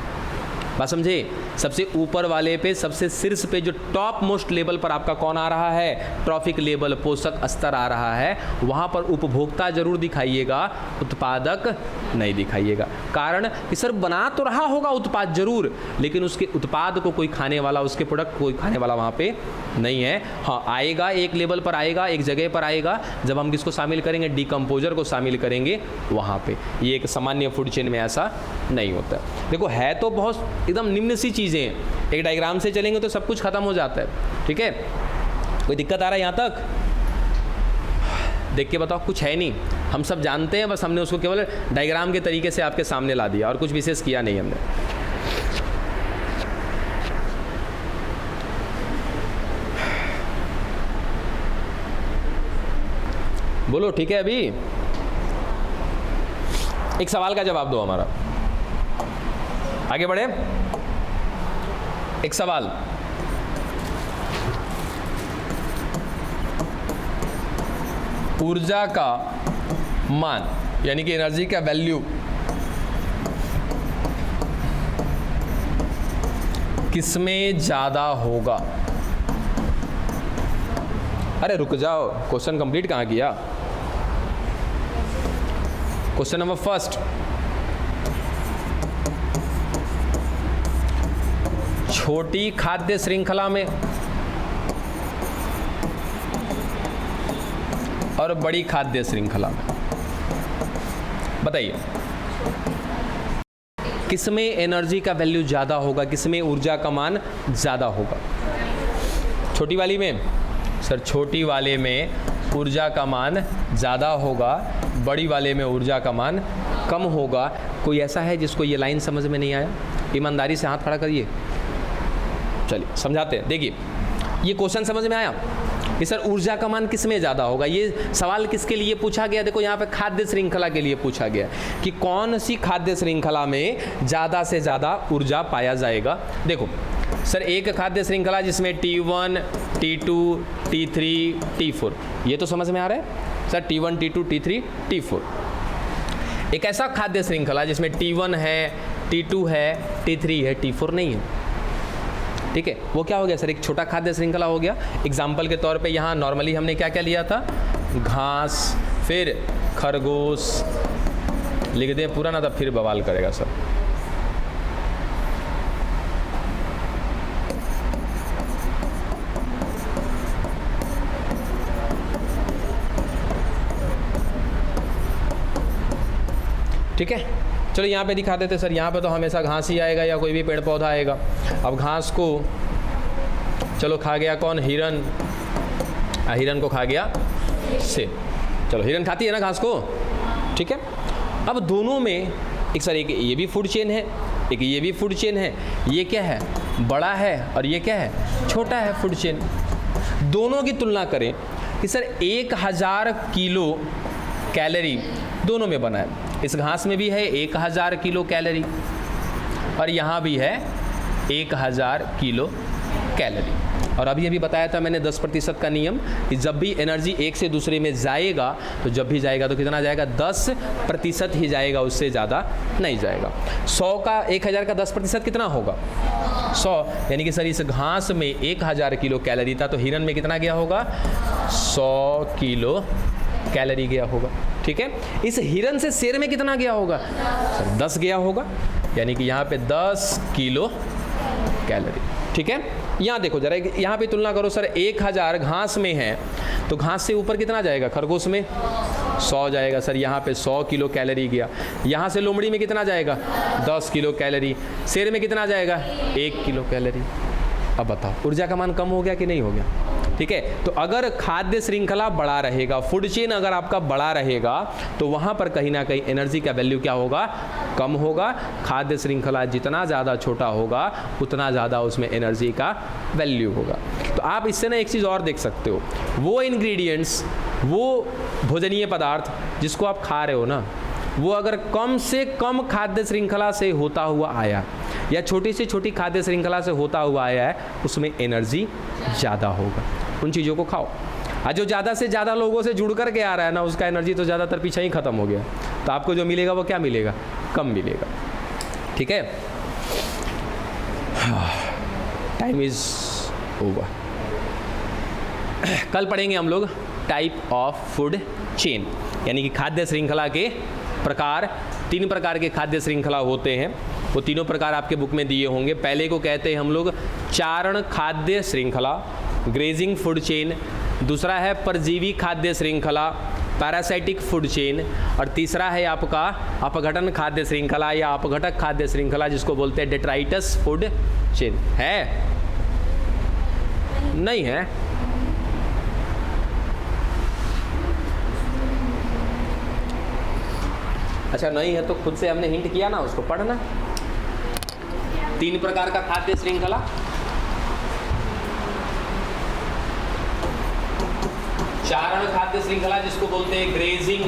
Speaker 1: बात समझे? सबसे ऊपर वाले पे, सबसे शीर्ष पे, जो टॉप मोस्ट लेवल पर आपका कौन आ रहा है? ट्रॉफिक लेवल, पोषक स्तर आ रहा है, वहाँ पर उपभोक्ता जरूर दिखाइएगा, उत्पादक नहीं दिखाइएगा। कारण कि सर बना तो रहा होगा उत्पाद जरूर, लेकिन उसके उत्पाद को कोई खाने वाला, उसके प्रोडक्ट कोई खाने वाला वहाँ पे नहीं है। हाँ आएगा, एक लेवल पर आएगा, एक जगह पर आएगा, जब हम किसको शामिल करेंगे? डिकम्पोजर को शामिल करेंगे वहाँ पे। ये एक सामान्य फूड चेन में ऐसा नहीं होता। देखो है तो बहुत एकदम निम्न सी चीज़ें हैं, एक डायग्राम से चलेंगे तो सब कुछ खत्म हो जाता है, ठीक है। कोई दिक्कत आ रहा है यहाँ तक? देख के बताओ, कुछ है नहीं, हम सब जानते हैं, बस हमने उसको केवल डायग्राम के तरीके से आपके सामने ला दिया और कुछ विशेष किया नहीं हमने। बोलो ठीक है। अभी एक सवाल का जवाब दो हमारा, आगे बढ़े। एक सवाल, ऊर्जा का मान यानी कि एनर्जी का वैल्यू किसमें ज्यादा होगा? अरे रुक जाओ, क्वेश्चन कंप्लीट कहाँ किया? क्वेश्चन नंबर फर्स्ट, छोटी खाद्य श्रृंखला में और बड़ी खाद्य श्रृंखला में। बताइए किसमें एनर्जी का वैल्यू ज़्यादा होगा, किसमें ऊर्जा का मान ज़्यादा होगा? छोटी वाली में? सर छोटी वाले में ऊर्जा का मान ज़्यादा होगा, बड़ी वाले में ऊर्जा का मान कम होगा। कोई ऐसा है जिसको ये लाइन समझ में नहीं आया? ईमानदारी से हाथ खड़ा करिए। चलिए समझाते हैं। देखिए ये क्वेश्चन समझ में आया कि सर ऊर्जा का मान किस में ज़्यादा होगा? ये सवाल किसके लिए पूछा गया? देखो यहाँ पे खाद्य श्रृंखला के लिए पूछा गया कि कौन सी खाद्य श्रृंखला में ज़्यादा से ज़्यादा ऊर्जा पाया जाएगा। देखो सर एक खाद्य श्रृंखला जिसमें T1, T2, T3, T4, ये तो समझ में आ रहा है sir? T1, T2, T3, T4। एक ऐसा खाद्य श्रृंखला जिसमें T1 है, T2 है, T3 है, T4 नहीं है। ठीक है, वो क्या हो गया सर? एक छोटा खाद्य श्रृंखला हो गया। एग्जाम्पल के तौर पे यहाँ नॉर्मली हमने क्या क्या लिया था? घास, फिर खरगोश। लिख दें पूरा ना, तब फिर बवाल करेगा सर। ठीक है, चलो यहाँ पे दिखा देते सर। यहाँ पे तो हमेशा घास ही आएगा या कोई भी पेड़ पौधा आएगा। अब घास को चलो खा गया कौन? हिरन। हिरन को खा गया से। चलो हिरन खाती है ना घास को, ठीक है। अब दोनों में एक सर एक ये भी फूड चेन है, एक ये भी फूड चेन है। ये क्या है? बड़ा है और ये क्या है? छोटा है फूड चेन। दोनों की तुलना करें कि सर 1000 किलो कैलोरी दोनों में बना है। इस घास में भी है 1000 किलो कैलोरी और यहाँ भी है 1000 किलो कैलोरी। और अभी बताया था मैंने 10% का नियम कि जब भी एनर्जी एक से दूसरे में जाएगा तो जब भी जाएगा तो कितना जाएगा? 10% ही जाएगा, उससे ज़्यादा नहीं जाएगा। 100 का 1000 का 10% कितना होगा? 100। यानी कि सर इस घास में 1000 किलो कैलोरी था तो हिरन में कितना गया होगा? 100 किलो कैलोरी गया होगा। ठीक है, इस हिरन से शेर में कितना गया होगा? सर 10 गया होगा, यानी कि यहाँ पे 10 किलो कैलोरी। ठीक है, यहाँ देखो जरा, यहाँ पे तुलना करो सर। 1000 घास में है तो घास से ऊपर कितना जाएगा? खरगोश में 100 जाएगा सर, यहाँ पे 100 किलो कैलोरी गया। यहाँ से लोमड़ी में कितना जाएगा? 10 किलो कैलोरी। शेर में कितना जाएगा? 1 किलो कैलोरी। अब बताओ ऊर्जा का मान कम हो गया कि नहीं हो गया? ठीक है, तो अगर खाद्य श्रृंखला बड़ा रहेगा, फूड चेन अगर आपका बड़ा रहेगा तो वहाँ पर कहीं ना कहीं एनर्जी का वैल्यू क्या होगा? कम होगा। खाद्य श्रृंखला जितना ज़्यादा छोटा होगा उतना ज़्यादा उसमें एनर्जी का वैल्यू होगा। तो आप इससे ना एक चीज़ और देख सकते हो, वो इंग्रेडिएंट्स, वो भोजनीय पदार्थ जिसको आप खा रहे हो ना, वो अगर कम से कम खाद्य श्रृंखला से होता हुआ आया या छोटी से छोटी खाद्य श्रृंखला से होता हुआ आया है, उसमें एनर्जी ज़्यादा होगा। उन चीज़ों को खाओ। आज जो ज़्यादा से ज़्यादा लोगों से जुड़ करके आ रहा है ना, उसका एनर्जी तो ज़्यादातर पीछे ही ख़त्म हो गया। तो आपको जो मिलेगा वो क्या मिलेगा? कम मिलेगा। ठीक है, टाइम इज़ ओवर। कल पढ़ेंगे हम लोग टाइप ऑफ फूड चेन, यानी कि खाद्य श्रृंखला के प्रकार। 3 प्रकार के खाद्य श्रृंखला होते हैं, वो तीनों प्रकार आपके बुक में दिए होंगे। पहले को कहते हैं हम लोग चारण खाद्य श्रृंखला, ग्रेजिंग फूड चेन। दूसरा है परजीवी खाद्य श्रृंखला, पैरासाइटिक फूड चेन। और तीसरा है आपका अपघटन खाद्य श्रृंखला या अपघटक खाद्य श्रृंखला, जिसको बोलते हैं डेट्राइटस फूड चेन। है? नहीं है? अच्छा नहीं है तो खुद से हमने हिंट किया ना, उसको पढ़ना। 3 प्रकार का खाद्य श्रृंखला, चारण खाद्य श्रृंखला जिसको बोलते हैं ग्रेजिंग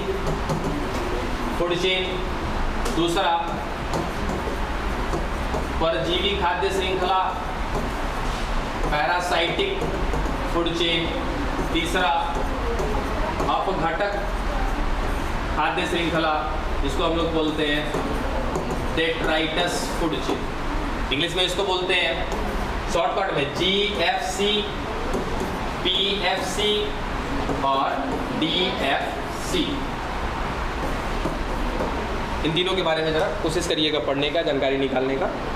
Speaker 1: फूड चेन। दूसरा परजीवी खाद्य श्रृंखला, पैरासाइटिक फूड चेन। तीसरा अपघटक खाद्य श्रृंखला जिसको हम लोग बोलते हैं डेट्राइटस फूड चेन। इंग्लिश में इसको बोलते हैं शॉर्टकट में GFC, PFC और DFC। इन तीनों के बारे में जरा कोशिश करिएगा पढ़ने का, जानकारी निकालने का।